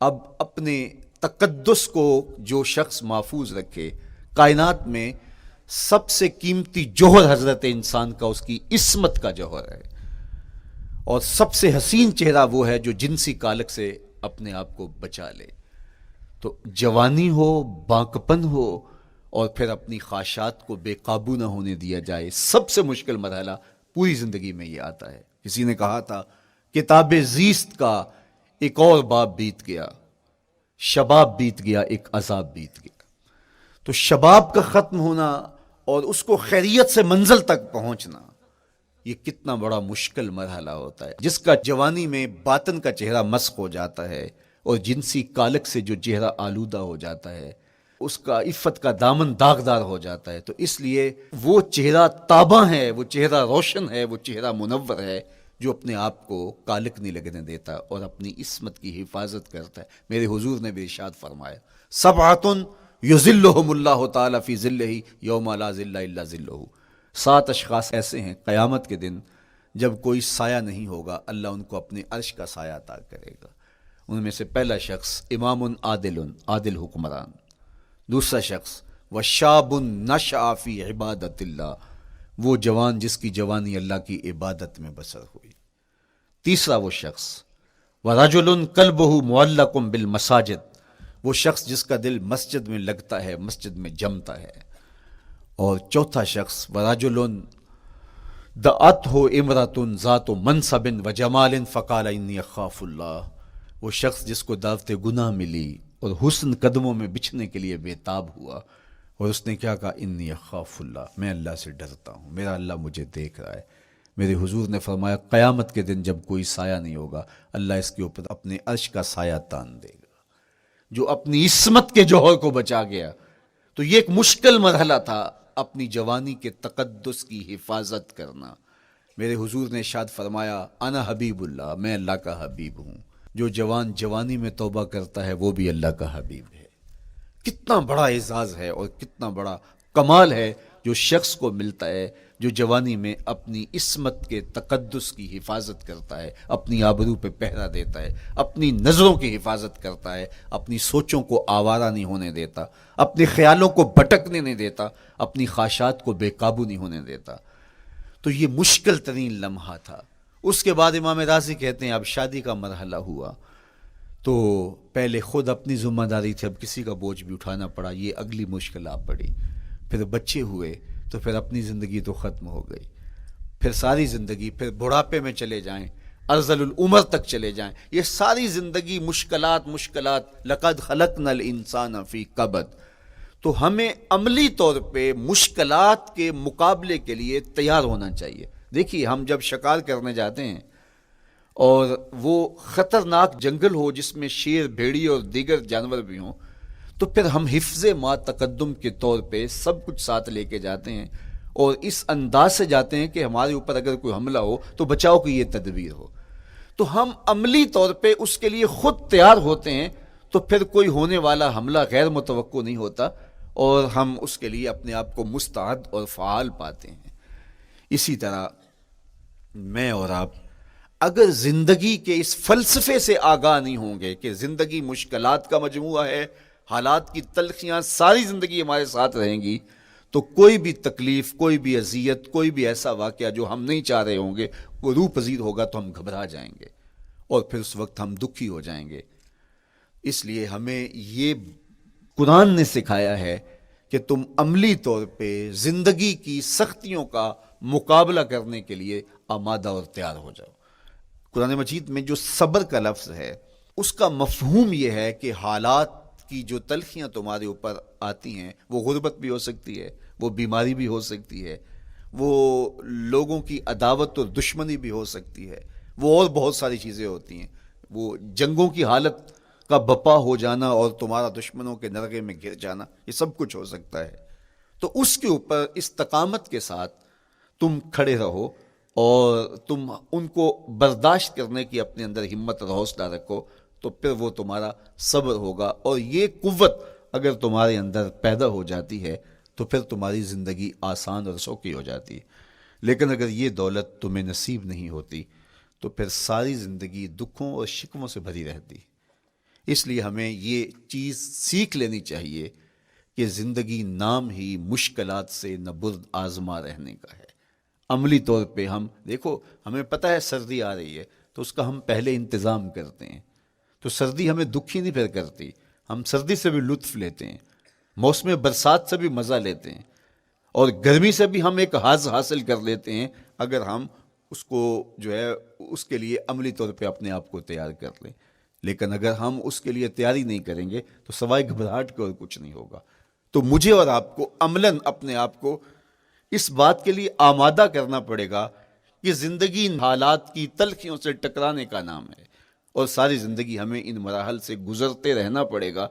اب اپنے تقدس کو جو شخص محفوظ رکھے، کائنات میں سب سے قیمتی جوہر حضرت انسان کا اس کی عصمت کا جوہر ہے، اور سب سے حسین چہرہ وہ ہے جو جنسی کالک سے اپنے آپ کو بچا لے۔ تو جوانی ہو، بانکپن ہو، اور پھر اپنی خواہشات کو بے قابو نہ ہونے دیا جائے، سب سے مشکل مرحلہ پوری زندگی میں یہ آتا ہے۔ کسی نے کہا تھا کتاب زیست کا ایک اور باب بیت گیا، شباب بیت گیا، ایک عذاب بیت گیا۔ تو شباب کا ختم ہونا اور اس کو خیریت سے منزل تک پہنچنا، یہ کتنا بڑا مشکل مرحلہ ہوتا ہے، جس کا جوانی میں باطن کا چہرہ مسخ ہو جاتا ہے اور جنسی کالک سے جو چہرہ آلودہ ہو جاتا ہے، اس کا عفت کا دامن داغدار ہو جاتا ہے۔ تو اس لیے وہ چہرہ تاباں ہے، وہ چہرہ روشن ہے، وہ چہرہ منور ہے جو اپنے آپ کو کالک نہیں لگنے دیتا اور اپنی عصمت کی حفاظت کرتا ہے۔ میرے حضور نے بھی ارشاد فرمایا، سبعۃ یظلھم اللہ تعالی فی ظلہ یوم لا ظل الا ظلہ، 7 اشخاص ایسے ہیں قیامت کے دن جب کوئی سایہ نہیں ہوگا، اللہ ان کو اپنے عرش کا سایہ عطا کرے گا۔ ان میں سے پہلا شخص امام عادل حکمران، دوسرا شخص وشاب نشأ فی عبادت اللہ، وہ جوان جس کی جوانی اللہ کی عبادت میں بسر ہوئی، تیسرا وہ شخص ورجل قلبہ معلق بالمساجد، وہ شخص جس کا دل مسجد میں لگتا ہے، مسجد میں جمتا ہے، اور چوتھا شخص ورجل دعتہ امرأۃ ذات منصب وجمال فقال انی اخاف اللہ، وہ شخص جس کو دعوت گناہ ملی اور حسن قدموں میں بچھنے کے لیے بےتاب ہوا، اور اس نے کیا کہا، انی اخاف اللہ، میں اللہ سے ڈرتا ہوں، میرا اللہ مجھے دیکھ رہا ہے۔ میرے حضور نے فرمایا قیامت کے دن جب کوئی سایہ نہیں ہوگا، اللہ اس کے اوپر اپنے عرش کا سایہ تان دے گا، جو اپنی عصمت کے جوہر کو بچا گیا۔ تو یہ ایک مشکل مرحلہ تھا، اپنی جوانی کے تقدس کی حفاظت کرنا۔ میرے حضور نے ارشاد فرمایا انا حبیب اللہ، میں اللہ کا حبیب ہوں۔ جو جوان جوانی میں توبہ کرتا ہے وہ بھی اللہ کا حبیب ہے۔ کتنا بڑا اعزاز ہے اور کتنا بڑا کمال ہے جو شخص کو ملتا ہے جو جوانی میں اپنی عصمت کے تقدس کی حفاظت کرتا ہے، اپنی آبرو پہ پہرا دیتا ہے، اپنی نظروں کی حفاظت کرتا ہے، اپنی سوچوں کو آوارہ نہیں ہونے دیتا، اپنے خیالوں کو بھٹکنے نہیں دیتا، اپنی خواہشات کو بے قابو نہیں ہونے دیتا۔ تو یہ مشکل ترین لمحہ تھا۔ اس کے بعد امام راضی کہتے ہیں اب شادی کا مرحلہ ہوا، تو پہلے خود اپنی ذمہ داری تھی، اب کسی کا بوجھ بھی اٹھانا پڑا، یہ اگلی مشکل آ پڑی۔ پھر بچے ہوئے تو پھر اپنی زندگی تو ختم ہو گئی، پھر ساری زندگی، پھر بڑھاپے میں چلے جائیں، ارذل العمر تک چلے جائیں، یہ ساری زندگی مشکلات لقد خلقنا الانسان فی کبد۔ تو ہمیں عملی طور پہ مشکلات کے مقابلے کے لیے تیار ہونا چاہیے۔ دیکھیے ہم جب شکار کرنے جاتے ہیں اور وہ خطرناک جنگل ہو جس میں شیر، بھیڑی اور دیگر جانور بھی ہوں، تو پھر ہم حفظ ما تقدم کے طور پہ سب کچھ ساتھ لے کے جاتے ہیں اور اس انداز سے جاتے ہیں کہ ہمارے اوپر اگر کوئی حملہ ہو تو بچاؤ کی یہ تدبیر ہو۔ تو ہم عملی طور پہ اس کے لیے خود تیار ہوتے ہیں، تو پھر کوئی ہونے والا حملہ غیر متوقع نہیں ہوتا اور ہم اس کے لیے اپنے آپ کو مستعد اور فعال پاتے ہیں۔ اسی طرح میں اور آپ اگر زندگی کے اس فلسفے سے آگاہ نہیں ہوں گے کہ زندگی مشکلات کا مجموعہ ہے، حالات کی تلخیاں ساری زندگی ہمارے ساتھ رہیں گی، تو کوئی بھی تکلیف، کوئی بھی اذیت، کوئی بھی ایسا واقعہ جو ہم نہیں چاہ رہے ہوں گے وہ روح پذیر ہوگا تو ہم گھبرا جائیں گے اور پھر اس وقت ہم دکھی ہو جائیں گے۔ اس لیے ہمیں یہ قرآن نے سکھایا ہے کہ تم عملی طور پہ زندگی کی سختیوں کا مقابلہ کرنے کے لیے آمادہ اور تیار ہو جاؤ۔ قرآن مجید میں جو صبر کا لفظ ہے اس کا مفہوم یہ ہے کہ حالات کی جو تلخیاں تمہارے اوپر آتی ہیں، وہ غربت بھی ہو سکتی ہے، وہ بیماری بھی ہو سکتی ہے، وہ لوگوں کی عداوت اور دشمنی بھی ہو سکتی ہے، وہ اور بہت ساری چیزیں ہوتی ہیں، وہ جنگوں کی حالت کا بپا ہو جانا اور تمہارا دشمنوں کے نرغے میں گر جانا، یہ سب کچھ ہو سکتا ہے۔ تو اس کے اوپر استقامت کے ساتھ تم کھڑے رہو اور تم ان کو برداشت کرنے کی اپنے اندر ہمت اور حوصلہ رکھو، تو پھر وہ تمہارا صبر ہوگا، اور یہ قوت اگر تمہارے اندر پیدا ہو جاتی ہے تو پھر تمہاری زندگی آسان اور سوکھی ہو جاتی ہے۔ لیکن اگر یہ دولت تمہیں نصیب نہیں ہوتی تو پھر ساری زندگی دکھوں اور شکووں سے بھری رہتی۔ اس لیے ہمیں یہ چیز سیکھ لینی چاہیے کہ زندگی نام ہی مشکلات سے نہ برد آزما رہنے کا ہے۔ عملی طور پہ ہم دیکھو، ہمیں پتہ ہے سردی آ رہی ہے تو اس کا ہم پہلے انتظام کرتے ہیں، تو سردی ہمیں دکھی نہیں پھر کرتی، ہم سردی سے بھی لطف لیتے ہیں، موسم برسات سے بھی مزہ لیتے ہیں، اور گرمی سے بھی ہم ایک حاز حاصل کر لیتے ہیں اگر ہم اس کو جو ہے اس کے لیے عملی طور پہ اپنے آپ کو تیار کر لیں۔ لیکن اگر ہم اس کے لیے تیاری نہیں کریں گے تو سوائے گھبراہٹ کے اور کچھ نہیں ہوگا۔ تو مجھے اور آپ کو عملاً اپنے آپ کو اس بات کے لیے آمادہ کرنا پڑے گا کہ زندگی ان حالات کی تلخیوں سے ٹکرانے کا نام ہے، اور ساری زندگی ہمیں ان مراحل سے گزرتے رہنا پڑے گا۔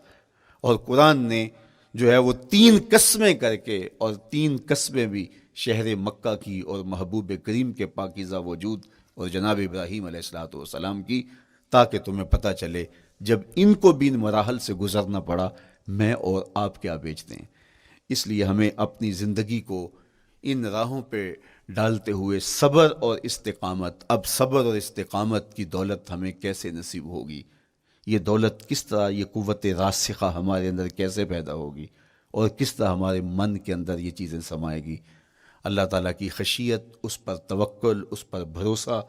اور قرآن نے جو ہے وہ 3 قسمیں کر کے، اور 3 قسمیں بھی شہر مکہ کی اور محبوب کریم کے پاکیزہ وجود اور جناب ابراہیم علیہ الصلوۃ والسلام کی، تاکہ تمہیں پتہ چلے جب ان کو بھی ان مراحل سے گزرنا پڑا میں اور آپ کیا بیچتے ہیں۔ اس لیے ہمیں اپنی زندگی کو ان راہوں پہ ڈالتے ہوئے صبر اور استقامت، اب صبر اور استقامت کی دولت ہمیں کیسے نصیب ہوگی، یہ دولت کس طرح، یہ قوت راسخہ ہمارے اندر کیسے پیدا ہوگی، اور کس طرح ہمارے من کے اندر یہ چیزیں سمائے گی۔ اللہ تعالیٰ کی خشیت، اس پر توکل، اس پر بھروسہ،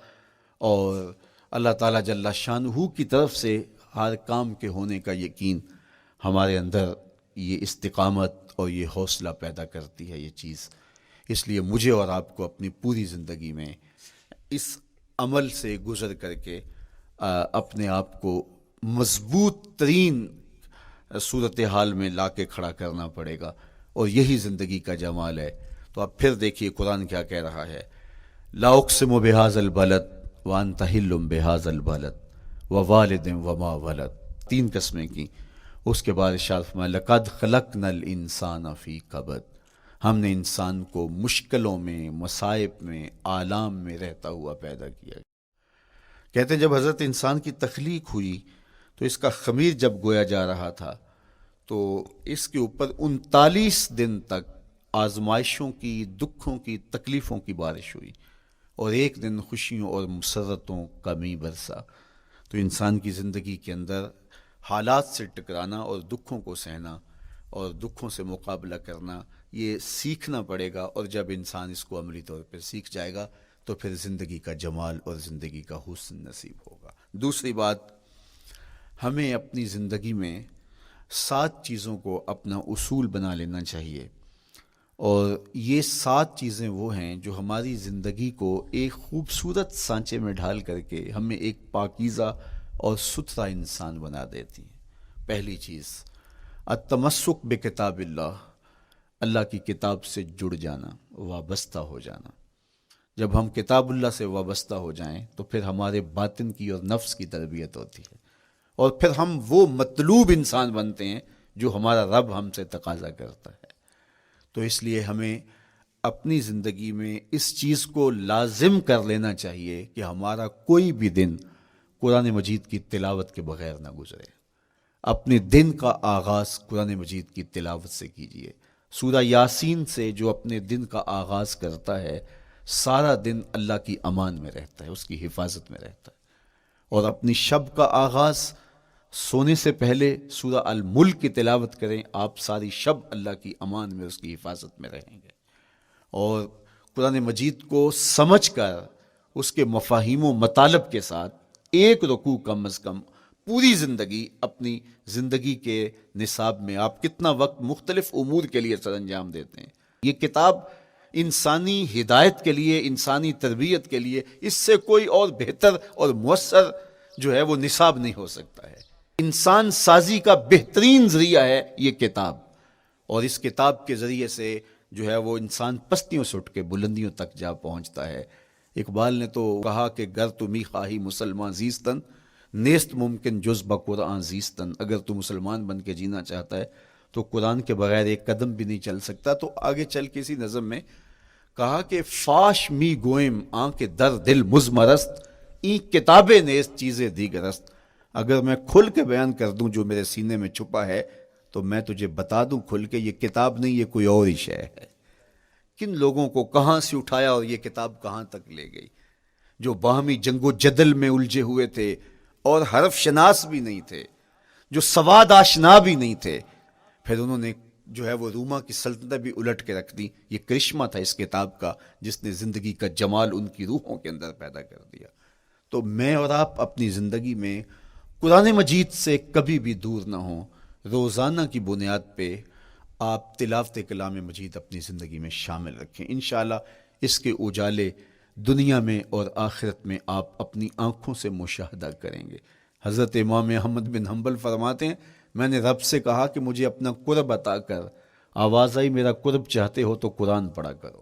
اور اللہ تعالیٰ جل شانہ کی طرف سے ہر کام کے ہونے کا یقین ہمارے اندر یہ استقامت اور یہ حوصلہ پیدا کرتی ہے یہ چیز۔ اس لیے مجھے اور آپ کو اپنی پوری زندگی میں اس عمل سے گزر کر کے اپنے آپ کو مضبوط ترین صورتحال میں لا کے کھڑا کرنا پڑے گا، اور یہی زندگی کا جمال ہے۔ تو اب پھر دیکھیے قرآن کیا کہہ رہا ہے، لا اقسم بہذا البلد وانت حل بہذا البلد ووالد وما ولد، 3 قسمیں کی۔ اس کے بعد ارشاد فرمایا لقد خلقنا الانسان فی کبد، ہم نے انسان کو مشکلوں میں، مصائب میں، آلام میں رہتا ہوا پیدا کیا۔ کہتے ہیں جب حضرت انسان کی تخلیق ہوئی تو اس کا خمیر جب گویا جا رہا تھا تو اس کے اوپر 39 دن تک آزمائشوں کی، دکھوں کی، تکلیفوں کی بارش ہوئی، اور ایک دن خوشیوں اور مسرتوں کا می برسا۔ تو انسان کی زندگی کے اندر حالات سے ٹکرانا اور دکھوں کو سہنا اور دکھوں سے مقابلہ کرنا، یہ سیکھنا پڑے گا، اور جب انسان اس کو عملی طور پہ سیکھ جائے گا تو پھر زندگی کا جمال اور زندگی کا حسن نصیب ہوگا۔ دوسری بات، ہمیں اپنی زندگی میں 7 چیزوں کو اپنا اصول بنا لینا چاہیے، اور یہ 7 چیزیں وہ ہیں جو ہماری زندگی کو ایک خوبصورت سانچے میں ڈھال کر کے ہمیں ایک پاکیزہ اور ستھرا انسان بنا دیتی ہیں۔ پہلی چیز، التمسک بکتاب اللہ، اللہ کی کتاب سے جڑ جانا، وابستہ ہو جانا۔ جب ہم کتاب اللہ سے وابستہ ہو جائیں تو پھر ہمارے باطن کی اور نفس کی تربیت ہوتی ہے، اور پھر ہم وہ مطلوب انسان بنتے ہیں جو ہمارا رب ہم سے تقاضا کرتا ہے۔ تو اس لیے ہمیں اپنی زندگی میں اس چیز کو لازم کر لینا چاہیے کہ ہمارا کوئی بھی دن قرآن مجید کی تلاوت کے بغیر نہ گزرے۔ اپنے دن کا آغاز قرآن مجید کی تلاوت سے کیجیے۔ سورہ یاسین سے جو اپنے دن کا آغاز کرتا ہے سارا دن اللہ کی امان میں رہتا ہے، اس کی حفاظت میں رہتا ہے، اور اپنی شب کا آغاز سونے سے پہلے سورہ الملک کی تلاوت کریں، آپ ساری شب اللہ کی امان میں، اس کی حفاظت میں رہیں گے۔ اور قرآن مجید کو سمجھ کر اس کے مفاہیم و مطالب کے ساتھ ایک رکوع کم از کم پوری زندگی، اپنی زندگی کے نصاب میں آپ کتنا وقت مختلف امور کے لیے سر انجام دیتے ہیں۔ یہ کتاب انسانی ہدایت کے لیے، انسانی تربیت کے لیے، اس سے کوئی اور بہتر اور مؤثر جو ہے وہ نصاب نہیں ہو سکتا ہے۔ انسان سازی کا بہترین ذریعہ ہے یہ کتاب، اور اس کتاب کے ذریعے سے جو ہے وہ انسان پستیوں سے اٹھ کے بلندیوں تک جا پہنچتا ہے۔ اقبال نے تو کہا کہ گر تمی خواہی مسلمان زیستن، نیست ممکن جز بقرآن زیستن۔ اگر تو مسلمان بن کے جینا چاہتا ہے تو قرآن کے بغیر ایک قدم بھی نہیں چل سکتا۔ تو آگے چل کے اسی نظم میں کہا کہ فاش می گوئم آنکھ در دل مزمرست، این کتاب نیست چیزیں دیگرست۔ اگر میں کھل کے بیان کر دوں جو میرے سینے میں چھپا ہے تو میں تجھے بتا دوں کھل کے، یہ کتاب نہیں، یہ کوئی اور ہی شے ہے۔ کن لوگوں کو کہاں سے اٹھایا اور یہ کتاب کہاں تک لے گئی، جو باہمی جنگ و جدل میں الجھے ہوئے تھے اور حرف شناس بھی نہیں تھے، جو سواد آشنا بھی نہیں تھے، پھر انہوں نے جو ہے وہ روما کی سلطنت بھی الٹ کے رکھ دی۔ یہ کرشمہ تھا اس کتاب کا، جس نے زندگی کا جمال ان کی روحوں کے اندر پیدا کر دیا۔ تو میں اور آپ اپنی زندگی میں قرآن مجید سے کبھی بھی دور نہ ہوں، روزانہ کی بنیاد پہ آپ تلاوت کلام مجید اپنی زندگی میں شامل رکھیں۔ انشاءاللہ اس کے اجالے دنیا میں اور آخرت میں آپ اپنی آنکھوں سے مشاہدہ کریں گے۔ حضرت امام احمد بن حنبل فرماتے ہیں، میں نے رب سے کہا کہ مجھے اپنا قرب عطا کر، آواز آئی میرا قرب چاہتے ہو تو قرآن پڑھا کرو۔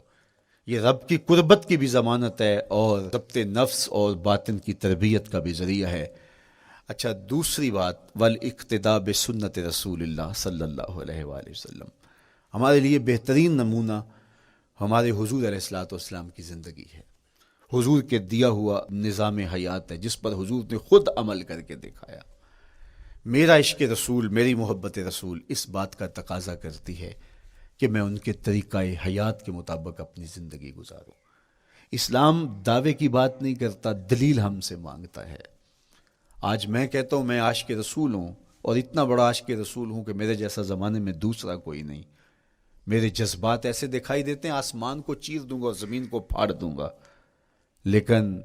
یہ رب کی قربت کی بھی ضمانت ہے اور ضبط نفس اور باطن کی تربیت کا بھی ذریعہ ہے۔ اچھا، دوسری بات، والاقتداء بسنت رسول اللہ صلی اللہ علیہ وآلہ وسلم۔ ہمارے لیے بہترین نمونہ ہمارے حضور علیہ الصلوۃ والسلام کی زندگی ہے، حضور کے دیا ہوا نظام حیات ہے، جس پر حضور نے خود عمل کر کے دکھایا۔ میرا عشق رسول، میری محبت رسول اس بات کا تقاضا کرتی ہے کہ میں ان کے طریقہ حیات کے مطابق اپنی زندگی گزاروں۔ اسلام دعوے کی بات نہیں کرتا، دلیل ہم سے مانگتا ہے۔ آج میں کہتا ہوں میں عاشق رسول ہوں، اور اتنا بڑا عاشق رسول ہوں کہ میرے جیسا زمانے میں دوسرا کوئی نہیں۔ میرے جذبات ایسے دکھائی دیتے ہیں، آسمان کو چیر دوں گا اور زمین کو پھاڑ دوں گا، لیکن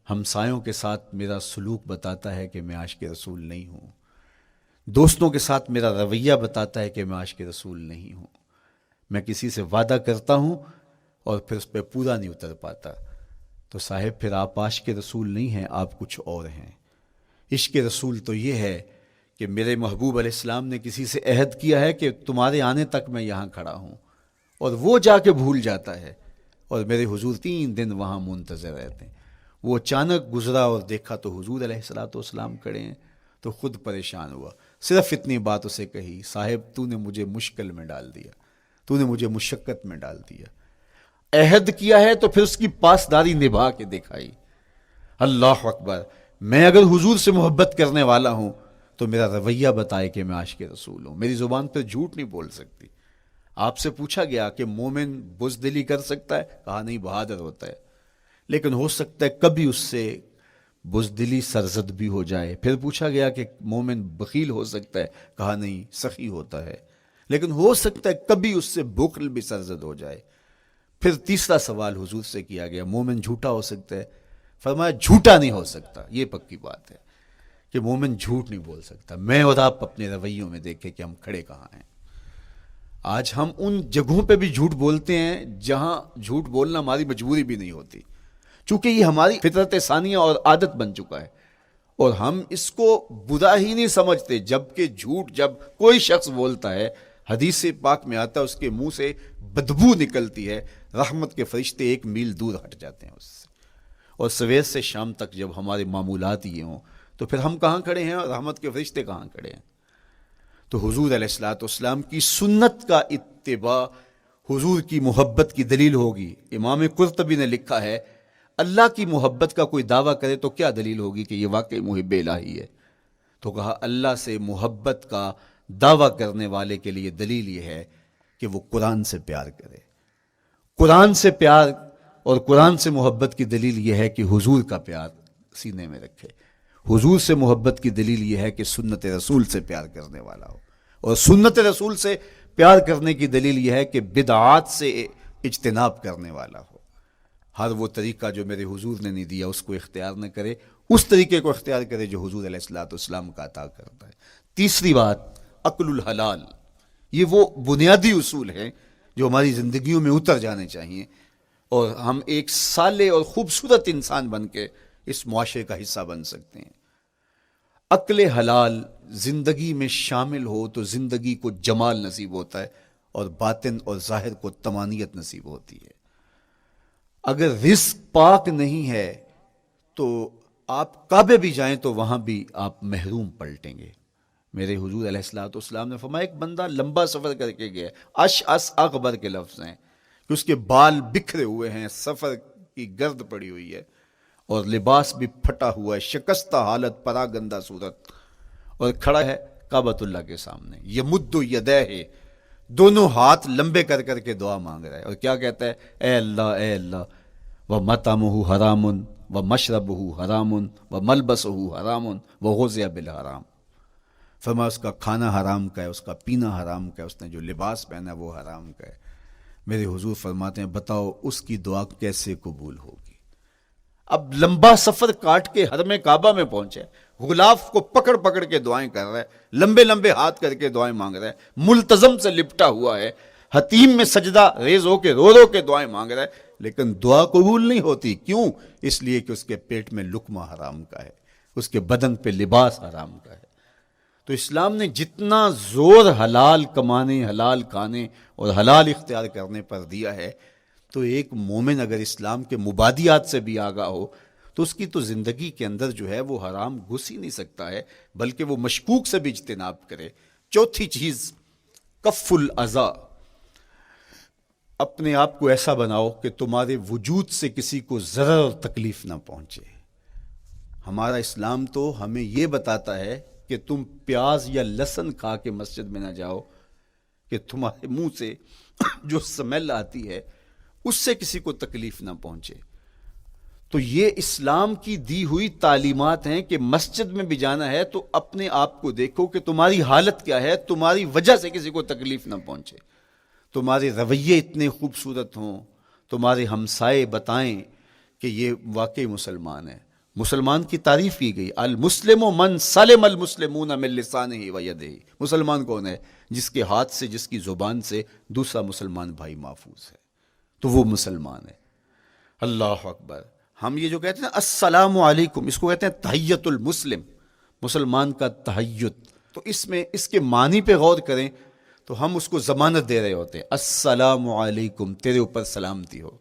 ہمسایوں کے ساتھ میرا سلوک بتاتا ہے کہ میں عاشق رسول نہیں ہوں۔ دوستوں کے ساتھ میرا رویہ بتاتا ہے کہ میں عاشق رسول نہیں ہوں۔ میں کسی سے وعدہ کرتا ہوں اور پھر اس پہ پورا نہیں اتر پاتا، تو صاحب پھر آپ عاشق رسول نہیں ہیں، آپ کچھ اور ہیں۔ عشق رسول تو یہ ہے کہ میرے محبوب علیہ السلام نے کسی سے عہد کیا ہے کہ تمہارے آنے تک میں یہاں کھڑا ہوں، اور وہ جا کے بھول جاتا ہے، اور میرے حضور 3 دن وہاں منتظر رہتے ہیں۔ وہ اچانک گزرا اور دیکھا تو حضور علیہ السلام کھڑے ہیں، تو خود پریشان ہوا، صرف اتنی بات اسے کہی، صاحب تو نے مجھے مشکل میں ڈال دیا، تو نے مجھے مشقت میں ڈال دیا۔ عہد کیا ہے تو پھر اس کی پاسداری نبھا کے دکھائی۔ اللہ اکبر! میں اگر حضور سے محبت کرنے والا ہوں تو میرا رویہ بتائے کہ میں عاشق رسول ہوں۔ میری زبان پہ جھوٹ نہیں بول سکتی۔ آپ سے پوچھا گیا کہ مومن بزدلی کر سکتا ہے؟ کہا نہیں، بہادر ہوتا ہے، لیکن ہو سکتا ہے کبھی اس سے بزدلی سرزد بھی ہو جائے۔ پھر پوچھا گیا کہ مومن بخیل ہو سکتا ہے؟ کہا نہیں، سخی ہوتا ہے، لیکن ہو سکتا ہے کبھی اس سے بخل بھی سرزد ہو جائے۔ پھر تیسرا سوال حضور سے کیا گیا، مومن جھوٹا ہو سکتا ہے؟ فرمایا جھوٹا نہیں ہو سکتا، یہ پکی بات ہے کہ مومن جھوٹ نہیں بول سکتا۔ میں اور آپ اپنے رویوں میں دیکھیں کہ ہم کھڑے کہاں ہیں۔ آج ہم ان جگہوں پہ بھی جھوٹ بولتے ہیں جہاں جھوٹ بولنا ہماری مجبوری بھی نہیں ہوتی، چونکہ یہ ہماری فطرت ثانیہ اور عادت بن چکا ہے، اور ہم اس کو برا ہی نہیں سمجھتے۔ جبکہ جھوٹ جب کوئی شخص بولتا ہے، حدیث پاک میں آتا ہے اس کے منہ سے بدبو نکلتی ہے، رحمت کے فرشتے 1 میل دور ہٹ جاتے ہیں اس سے۔ اور سویر سے شام تک جب ہمارے معمولات یہ ہوں تو پھر ہم کہاں کھڑے ہیں اور رحمت کے فرشتے کہاں کھڑے ہیں؟ تو حضور علیہ الصلوۃ والسلام کی سنت کا اتباع حضور کی محبت کی دلیل ہوگی۔ امام قرطبی نے لکھا ہے، اللہ کی محبت کا کوئی دعویٰ کرے تو کیا دلیل ہوگی کہ یہ واقعی محب الہی ہے؟ تو کہا اللہ سے محبت کا دعویٰ کرنے والے کے لیے دلیل یہ ہے کہ وہ قرآن سے پیار کرے۔ قرآن سے پیار اور قرآن سے محبت کی دلیل یہ ہے کہ حضور کا پیار سینے میں رکھے. حضور سے محبت کی دلیل یہ ہے کہ سنت رسول سے پیار کرنے والا ہو, اور سنت رسول سے پیار کرنے کی دلیل یہ ہے کہ بدعات سے اجتناب کرنے والا ہو. ہر وہ طریقہ جو میرے حضور نے نہیں دیا اس کو اختیار نہ کرے, اس طریقے کو اختیار کرے جو حضور علیہ الصلوۃ والسلام کا عطا کرتا ہے. تیسری بات, عقل الحلال. یہ وہ بنیادی اصول ہیں جو ہماری زندگیوں میں اتر جانے چاہیے, اور ہم ایک صالح اور خوبصورت انسان بن کے اس معاشرے کا حصہ بن سکتے ہیں. عقل حلال زندگی میں شامل ہو تو زندگی کو جمال نصیب ہوتا ہے, اور باطن اور ظاہر کو طمانینت نصیب ہوتی ہے. اگر رزق پاک نہیں ہے تو آپ کعبے بھی جائیں تو وہاں بھی آپ محروم پلٹیں گے. میرے حضور علیہ الصلوۃ والسلام نے فرمایا, ایک بندہ لمبا سفر کر کے گیا, اشعث اغبر کے لفظ ہیں کہ اس کے بال بکھرے ہوئے ہیں, سفر کی گرد پڑی ہوئی ہے, اور لباس بھی پھٹا ہوا ہے, شکستہ حالت, پراگندہ صورت, اور کھڑا ہے کعبۃ اللہ کے سامنے. یمد یدیہ, دونوں ہاتھ لمبے کر کر کے دعا مانگ رہا ہے, اور کیا کہتا ہے, اے اللہ ومطعمہ حرام ومشربہ حرام وملبسہ حرام وغذی بالحرام. فرمایا اس کا کھانا حرام کا ہے, اس کا پینا حرام کا ہے, اس نے جو لباس پہنا ہے وہ حرام کا ہے. میرے حضور فرماتے ہیں بتاؤ اس کی دعا کیسے قبول ہوگی. اب لمبا سفر کاٹ کے حرم کعبہ میں پہنچے, غلاف کو پکڑ پکڑ کے دعائیں کر رہا ہے, لمبے لمبے ہاتھ کر کے دعائیں مانگ رہا ہے, ملتزم سے لپٹا ہوا ہے, حتیم میں سجدہ ریز ہو کے رو رو کے دعائیں مانگ رہا ہے, لیکن دعا قبول نہیں ہوتی. کیوں؟ اس لیے کہ اس کے پیٹ میں لقمہ حرام کا ہے, اس کے بدن پہ لباس حرام کا ہے. تو اسلام نے جتنا زور حلال کمانے, حلال کھانے اور حلال اختیار کرنے پر دیا ہے, تو ایک مومن اگر اسلام کے مبادیات سے بھی آگاہ ہو تو اس کی تو زندگی کے اندر جو ہے وہ حرام گھس ہی نہیں سکتا ہے, بلکہ وہ مشکوک سے بھی اجتناب کرے. چوتھی چیز, کف الاذی. اپنے آپ کو ایسا بناؤ کہ تمہارے وجود سے کسی کو ضرر اور تکلیف نہ پہنچے. ہمارا اسلام تو ہمیں یہ بتاتا ہے کہ تم پیاز یا لہسن کھا کے مسجد میں نہ جاؤ کہ تمہارے منہ سے جو سمیل آتی ہے اس سے کسی کو تکلیف نہ پہنچے. تو یہ اسلام کی دی ہوئی تعلیمات ہیں کہ مسجد میں بھی جانا ہے تو اپنے آپ کو دیکھو کہ تمہاری حالت کیا ہے, تمہاری وجہ سے کسی کو تکلیف نہ پہنچے. تمہارے رویے اتنے خوبصورت ہوں, تمہارے ہمسائے بتائیں کہ یہ واقعی مسلمان ہے. مسلمان کی تعریف کی گئی, المسلم من سلم المسلمون من لسانہ و یدہ. مسلمان کون ہے؟ جس کے ہاتھ سے, جس کی زبان سے دوسرا مسلمان بھائی محفوظ ہے, تو وہ مسلمان ہے. اللہ اکبر. ہم یہ جو کہتے ہیں السلام علیکم, اس کو کہتے ہیں تحیت المسلم, مسلمان کا تحیت. تو اس میں اس کے معنی پہ غور کریں تو ہم اس کو ضمانت دے رہے ہوتے ہیں, السلام علیکم, تیرے اوپر سلامتی ہو.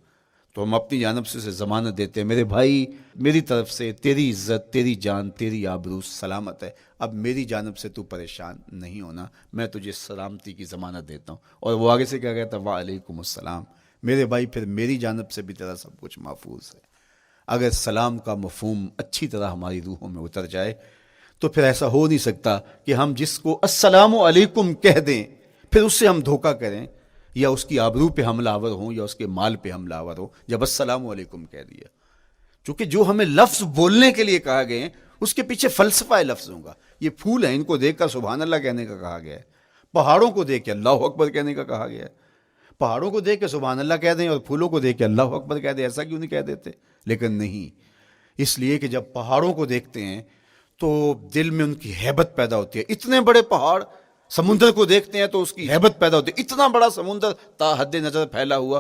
تو ہم اپنی جانب سے ضمانت دیتے ہیں, میرے بھائی میری طرف سے تیری عزت, تیری جان, تیری آبرو سلامت ہے, اب میری جانب سے تو پریشان نہیں ہونا, میں تجھے سلامتی کی ضمانت دیتا ہوں. اور وہ آگے سے کیا کہتا ہے, وعلیکم السلام. میرے بھائی پھر میری جانب سے بھی تیرا سب کچھ محفوظ ہے. اگر سلام کا مفہوم اچھی طرح ہماری روحوں میں اتر جائے تو پھر ایسا ہو نہیں سکتا کہ ہم جس کو السلام علیکم کہہ دیں پھر اس سے ہم دھوکہ کریں, یا اس کی آبرو پہ حملہ آور ہوں, یا اس کے مال پہ حملہ آور ہوں جب السلام علیکم کہہ دیا. چونکہ جو ہمیں لفظ بولنے کے لیے کہا گئے ہیں اس کے پیچھے فلسفہ ہے لفظوں کا. یہ پھول ہیں, ان کو دیکھ کر سبحان اللہ کہنے کا کہا گیا ہے. پہاڑوں کو دیکھ کے اللہ اکبر کہنے کا کہا گیا ہے. پہاڑوں کو دیکھ کے سبحان اللہ کہہ دیں اور پھولوں کو دیکھ کے اللہ اکبر کہہ دیں, ایسا کیوں نہیں کہہ دیتے؟ لیکن نہیں, اس لیے کہ جب پہاڑوں کو دیکھتے ہیں تو دل میں ان کی ہیبت پیدا ہوتی ہے. اتنے بڑے پہاڑ, سمندر کو دیکھتے ہیں تو اس کی ہیبت پیدا ہوتی ہے. اتنا بڑا سمندر تا حد نظر پھیلا ہوا,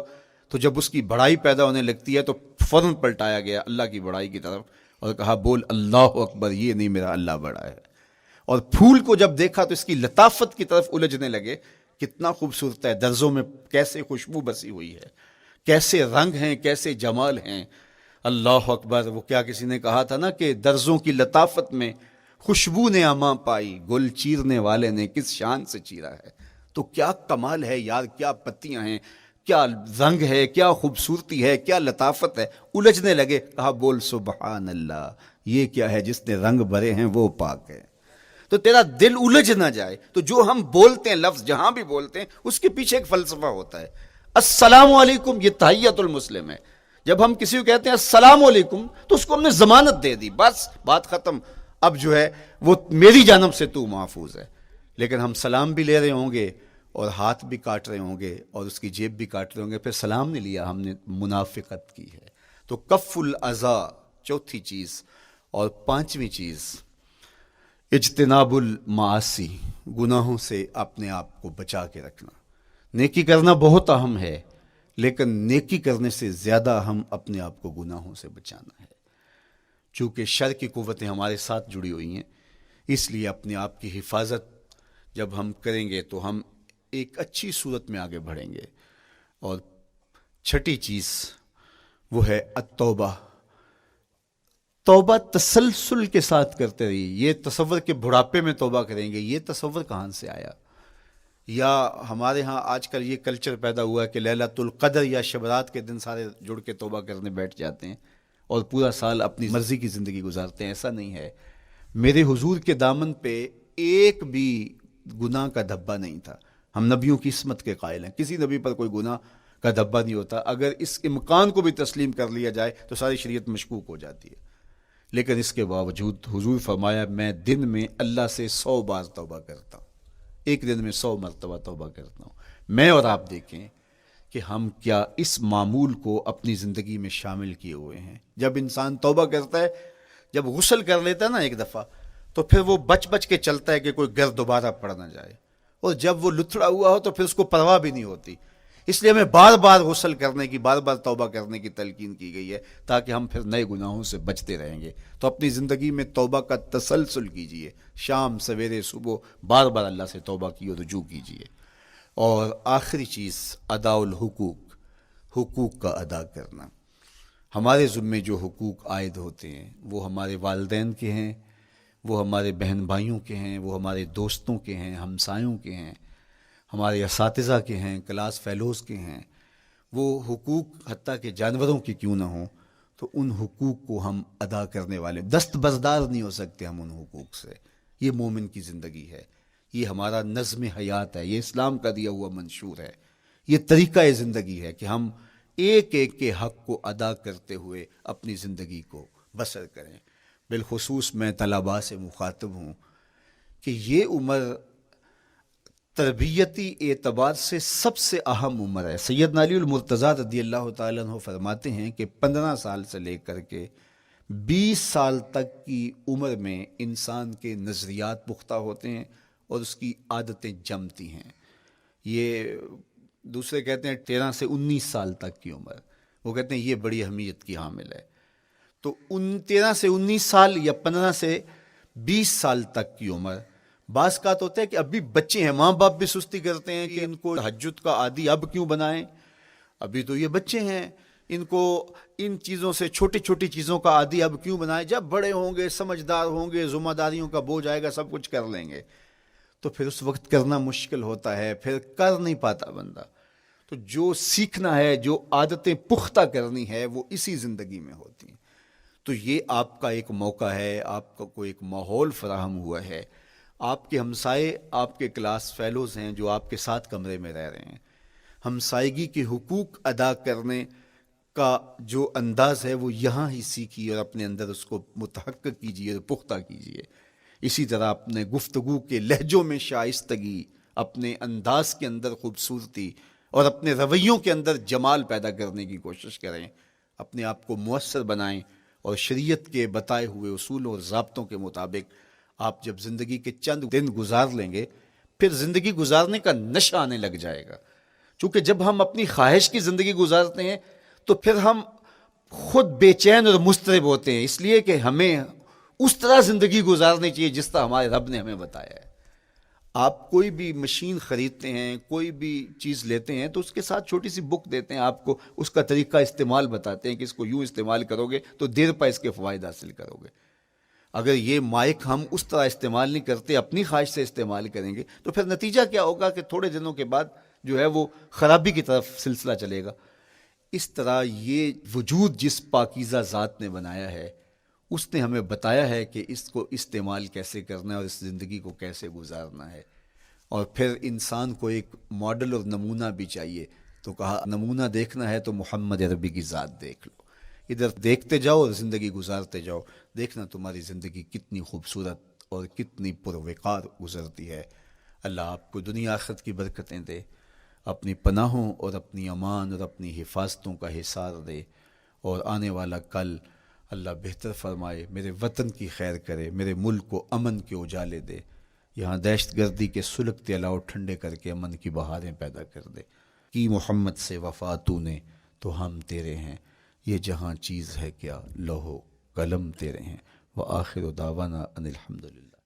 تو جب اس کی بڑائی پیدا ہونے لگتی ہے تو فوراً پلٹایا گیا اللہ کی بڑائی کی طرف اور کہا بول اللہ اکبر, یہ نہیں میرا اللہ بڑا ہے. اور پھول کو جب دیکھا تو اس کی لطافت کی طرف الجھنے لگے, کتنا خوبصورت ہے, درزوں میں کیسے خوشبو بسی ہوئی ہے, کیسے رنگ ہیں, کیسے جمال ہیں. اللہ اکبر. وہ کیا کسی نے کہا تھا نا کہ درزوں کی لطافت میں خوشبو نے اماں پائی, گل چیرنے والے نے کس شان سے چیرا ہے. تو کیا کمال ہے یار, کیا پتیاں ہیں, کیا رنگ ہے, کیا خوبصورتی ہے, کیا لطافت ہے. الجھنے لگے, کہا بول سبحان اللہ, یہ کیا ہے جس نے رنگ بھرے ہیں وہ پاک ہے. تو تیرا دل الجھ نہ جائے. تو جو ہم بولتے ہیں لفظ جہاں بھی بولتے ہیں اس کے پیچھے ایک فلسفہ ہوتا ہے. السلام علیکم یہ تحیت المسلم ہے. جب ہم کسی کو کہتے ہیں السلام علیکم تو اس کو ہم نے ضمانت دے دی، بس بات ختم، اب جو ہے وہ میری جانب سے تو محفوظ ہے۔ لیکن ہم سلام بھی لے رہے ہوں گے اور ہاتھ بھی کاٹ رہے ہوں گے اور اس کی جیب بھی کاٹ رہے ہوں گے، پھر سلام نہیں لیا، ہم نے منافقت کی ہے۔ تو کف الاذی چوتھی چیز، اور پانچویں چیز اجتناب المعاصی، گناہوں سے اپنے آپ کو بچا کے رکھنا۔ نیکی کرنا بہت اہم ہے، لیکن نیکی کرنے سے زیادہ ہم اپنے آپ کو گناہوں سے بچانا ہے۔ چونکہ شر کی قوتیں ہمارے ساتھ جڑی ہوئی ہیں، اس لیے اپنے آپ کی حفاظت جب ہم کریں گے تو ہم ایک اچھی صورت میں آگے بڑھیں گے۔ اور چھٹی چیز وہ ہے التوبہ، توبہ تسلسل کے ساتھ کرتے رہیے۔ یہ تصور کہ بڑھاپے میں توبہ کریں گے، یہ تصور کہاں سے آیا؟ یا ہمارے ہاں آج کل یہ کلچر پیدا ہوا ہے کہ لیلۃ القدر یا شبرات کے دن سارے جڑ کے توبہ کرنے بیٹھ جاتے ہیں اور پورا سال اپنی مرضی کی زندگی گزارتے ہیں۔ ایسا نہیں ہے۔ میرے حضور کے دامن پہ ایک بھی گناہ کا دھبا نہیں تھا۔ ہم نبیوں کی عصمت کے قائل ہیں، کسی نبی پر کوئی گناہ کا دھبا نہیں ہوتا۔ اگر اس امکان کو بھی تسلیم کر لیا جائے تو ساری شریعت مشکوک ہو جاتی ہے، لیکن اس کے باوجود حضور فرمایا میں دن میں اللہ سے 100 بار توبہ کرتا ہوں، ایک دن میں 100 مرتبہ توبہ کرتا ہوں۔ میں اور آپ دیکھیں کہ ہم کیا اس معمول کو اپنی زندگی میں شامل کیے ہوئے ہیں۔ جب انسان توبہ کرتا ہے، جب غسل کر لیتا ہے نا ایک دفعہ، تو پھر وہ بچ بچ کے چلتا ہے کہ کوئی گرد دوبارہ پڑ نہ جائے، اور جب وہ لتھڑا ہوا ہو تو پھر اس کو پرواہ بھی نہیں ہوتی۔ اس لیے ہمیں بار بار غسل کرنے کی، بار بار توبہ کرنے کی تلقین کی گئی ہے، تاکہ ہم پھر نئے گناہوں سے بچتے رہیں گے۔ تو اپنی زندگی میں توبہ کا تسلسل کیجئے، شام سویرے صبح بار بار اللہ سے توبہ کی اور رجوع کیجئے۔ اور آخری چیز ادا الحقوق، حقوق کا ادا کرنا۔ ہمارے ذمے جو حقوق عائد ہوتے ہیں وہ ہمارے والدین کے ہیں، وہ ہمارے بہن بھائیوں کے ہیں، وہ ہمارے دوستوں کے ہیں، ہمسایوں کے ہیں، ہمارے اساتذہ کے ہیں، کلاس فیلوز کے ہیں۔ وہ حقوق حتیٰ کہ جانوروں کی کیوں نہ ہوں، تو ان حقوق کو ہم ادا کرنے والے، دست بردار نہیں ہو سکتے ہم ان حقوق سے۔ یہ مومن کی زندگی ہے، یہ ہمارا نظم حیات ہے، یہ اسلام کا دیا ہوا منشور ہے، یہ طریقہ زندگی ہے کہ ہم ایک ایک کے حق کو ادا کرتے ہوئے اپنی زندگی کو بسر کریں۔ بالخصوص میں طلباء سے مخاطب ہوں کہ یہ عمر تربیتی اعتبار سے سب سے اہم عمر ہے۔ سیدنا علی المرتضیٰ رضی اللہ تعالیٰ عنہ فرماتے ہیں کہ 15 سال سے لے کر کے 20 سال تک کی عمر میں انسان کے نظریات پختہ ہوتے ہیں اور اس کی عادتیں جمتی ہیں۔ یہ دوسرے کہتے ہیں 13 سے 19 سال تک کی عمر، وہ کہتے ہیں یہ بڑی اہمیت کی حامل ہے۔ تو 13 سے 19 سال یا 15 سے 20 سال تک کی عمر، بعض کا تو ہوتا ہے کہ ابھی بچے ہیں، ماں باپ بھی سستی کرتے ہیں کہ ان کو تہجد کا عادی اب کیوں بنائیں، ابھی تو یہ بچے ہیں، ان کو ان چیزوں سے، چھوٹی چھوٹی چیزوں کا عادی اب کیوں بنائیں، جب بڑے ہوں گے، سمجھدار ہوں گے، ذمہ داریوں کا بوجھ آئے گا، سب کچھ کر لیں گے۔ تو پھر اس وقت کرنا مشکل ہوتا ہے، پھر کر نہیں پاتا بندہ۔ تو جو سیکھنا ہے، جو عادتیں پختہ کرنی ہے، وہ اسی زندگی میں ہوتی ہیں۔ تو یہ آپ کا ایک موقع ہے، آپ کو ایک ماحول فراہم ہوا ہے۔ آپ کے ہمسائے آپ کے کلاس فیلوز ہیں جو آپ کے ساتھ کمرے میں رہ رہے ہیں۔ ہمسائیگی کے حقوق ادا کرنے کا جو انداز ہے وہ یہاں ہی سیکھیے اور اپنے اندر اس کو متحقق کیجیے اور پختہ کیجیے۔ اسی طرح اپنے گفتگو کے لہجوں میں شائستگی، اپنے انداز کے اندر خوبصورتی اور اپنے رویوں کے اندر جمال پیدا کرنے کی کوشش کریں۔ اپنے آپ کو مؤثر بنائیں اور شریعت کے بتائے ہوئے اصول اور ضابطوں کے مطابق آپ جب زندگی کے چند دن گزار لیں گے، پھر زندگی گزارنے کا نشہ آنے لگ جائے گا۔ چونکہ جب ہم اپنی خواہش کی زندگی گزارتے ہیں تو پھر ہم خود بے چین اور مضطرب ہوتے ہیں، اس لیے کہ ہمیں اس طرح زندگی گزارنی چاہیے جس طرح ہمارے رب نے ہمیں بتایا ہے۔ آپ کوئی بھی مشین خریدتے ہیں، کوئی بھی چیز لیتے ہیں تو اس کے ساتھ چھوٹی سی بک دیتے ہیں، آپ کو اس کا طریقہ استعمال بتاتے ہیں کہ اس کو یوں استعمال کرو گے تو دیر پا اس کے فوائد حاصل کرو گے۔ اگر یہ مائک ہم اس طرح استعمال نہیں کرتے، اپنی خواہش سے استعمال کریں گے تو پھر نتیجہ کیا ہوگا کہ تھوڑے دنوں کے بعد جو ہے وہ خرابی کی طرف سلسلہ چلے گا۔ اس طرح یہ وجود جس پاکیزہ ذات نے بنایا ہے، اس نے ہمیں بتایا ہے کہ اس کو استعمال کیسے کرنا ہے اور اس زندگی کو کیسے گزارنا ہے۔ اور پھر انسان کو ایک ماڈل اور نمونہ بھی چاہیے تو کہا نمونہ دیکھنا ہے تو محمد عربی کی ذات دیکھ لو، ادھر دیکھتے جاؤ اور زندگی گزارتے جاؤ، دیکھنا تمہاری زندگی کتنی خوبصورت اور کتنی پروقار گزرتی ہے۔ اللہ آپ کو دنیا آخرت کی برکتیں دے، اپنی پناہوں اور اپنی امان اور اپنی حفاظتوں کا حصار دے، اور آنے والا کل اللہ بہتر فرمائے، میرے وطن کی خیر کرے، میرے ملک کو امن کے اجالے دے، یہاں دہشت گردی کے سلگتے الاؤ ٹھنڈے کر کے امن کی بہاریں پیدا کر دے۔ کی محمد سے وفا تو نے تو ہم تیرے ہیں، یہ جہاں چیز ہے کیا لوح و قلم تیرے ہیں۔ وآخر دعوانا ان الحمدللہ۔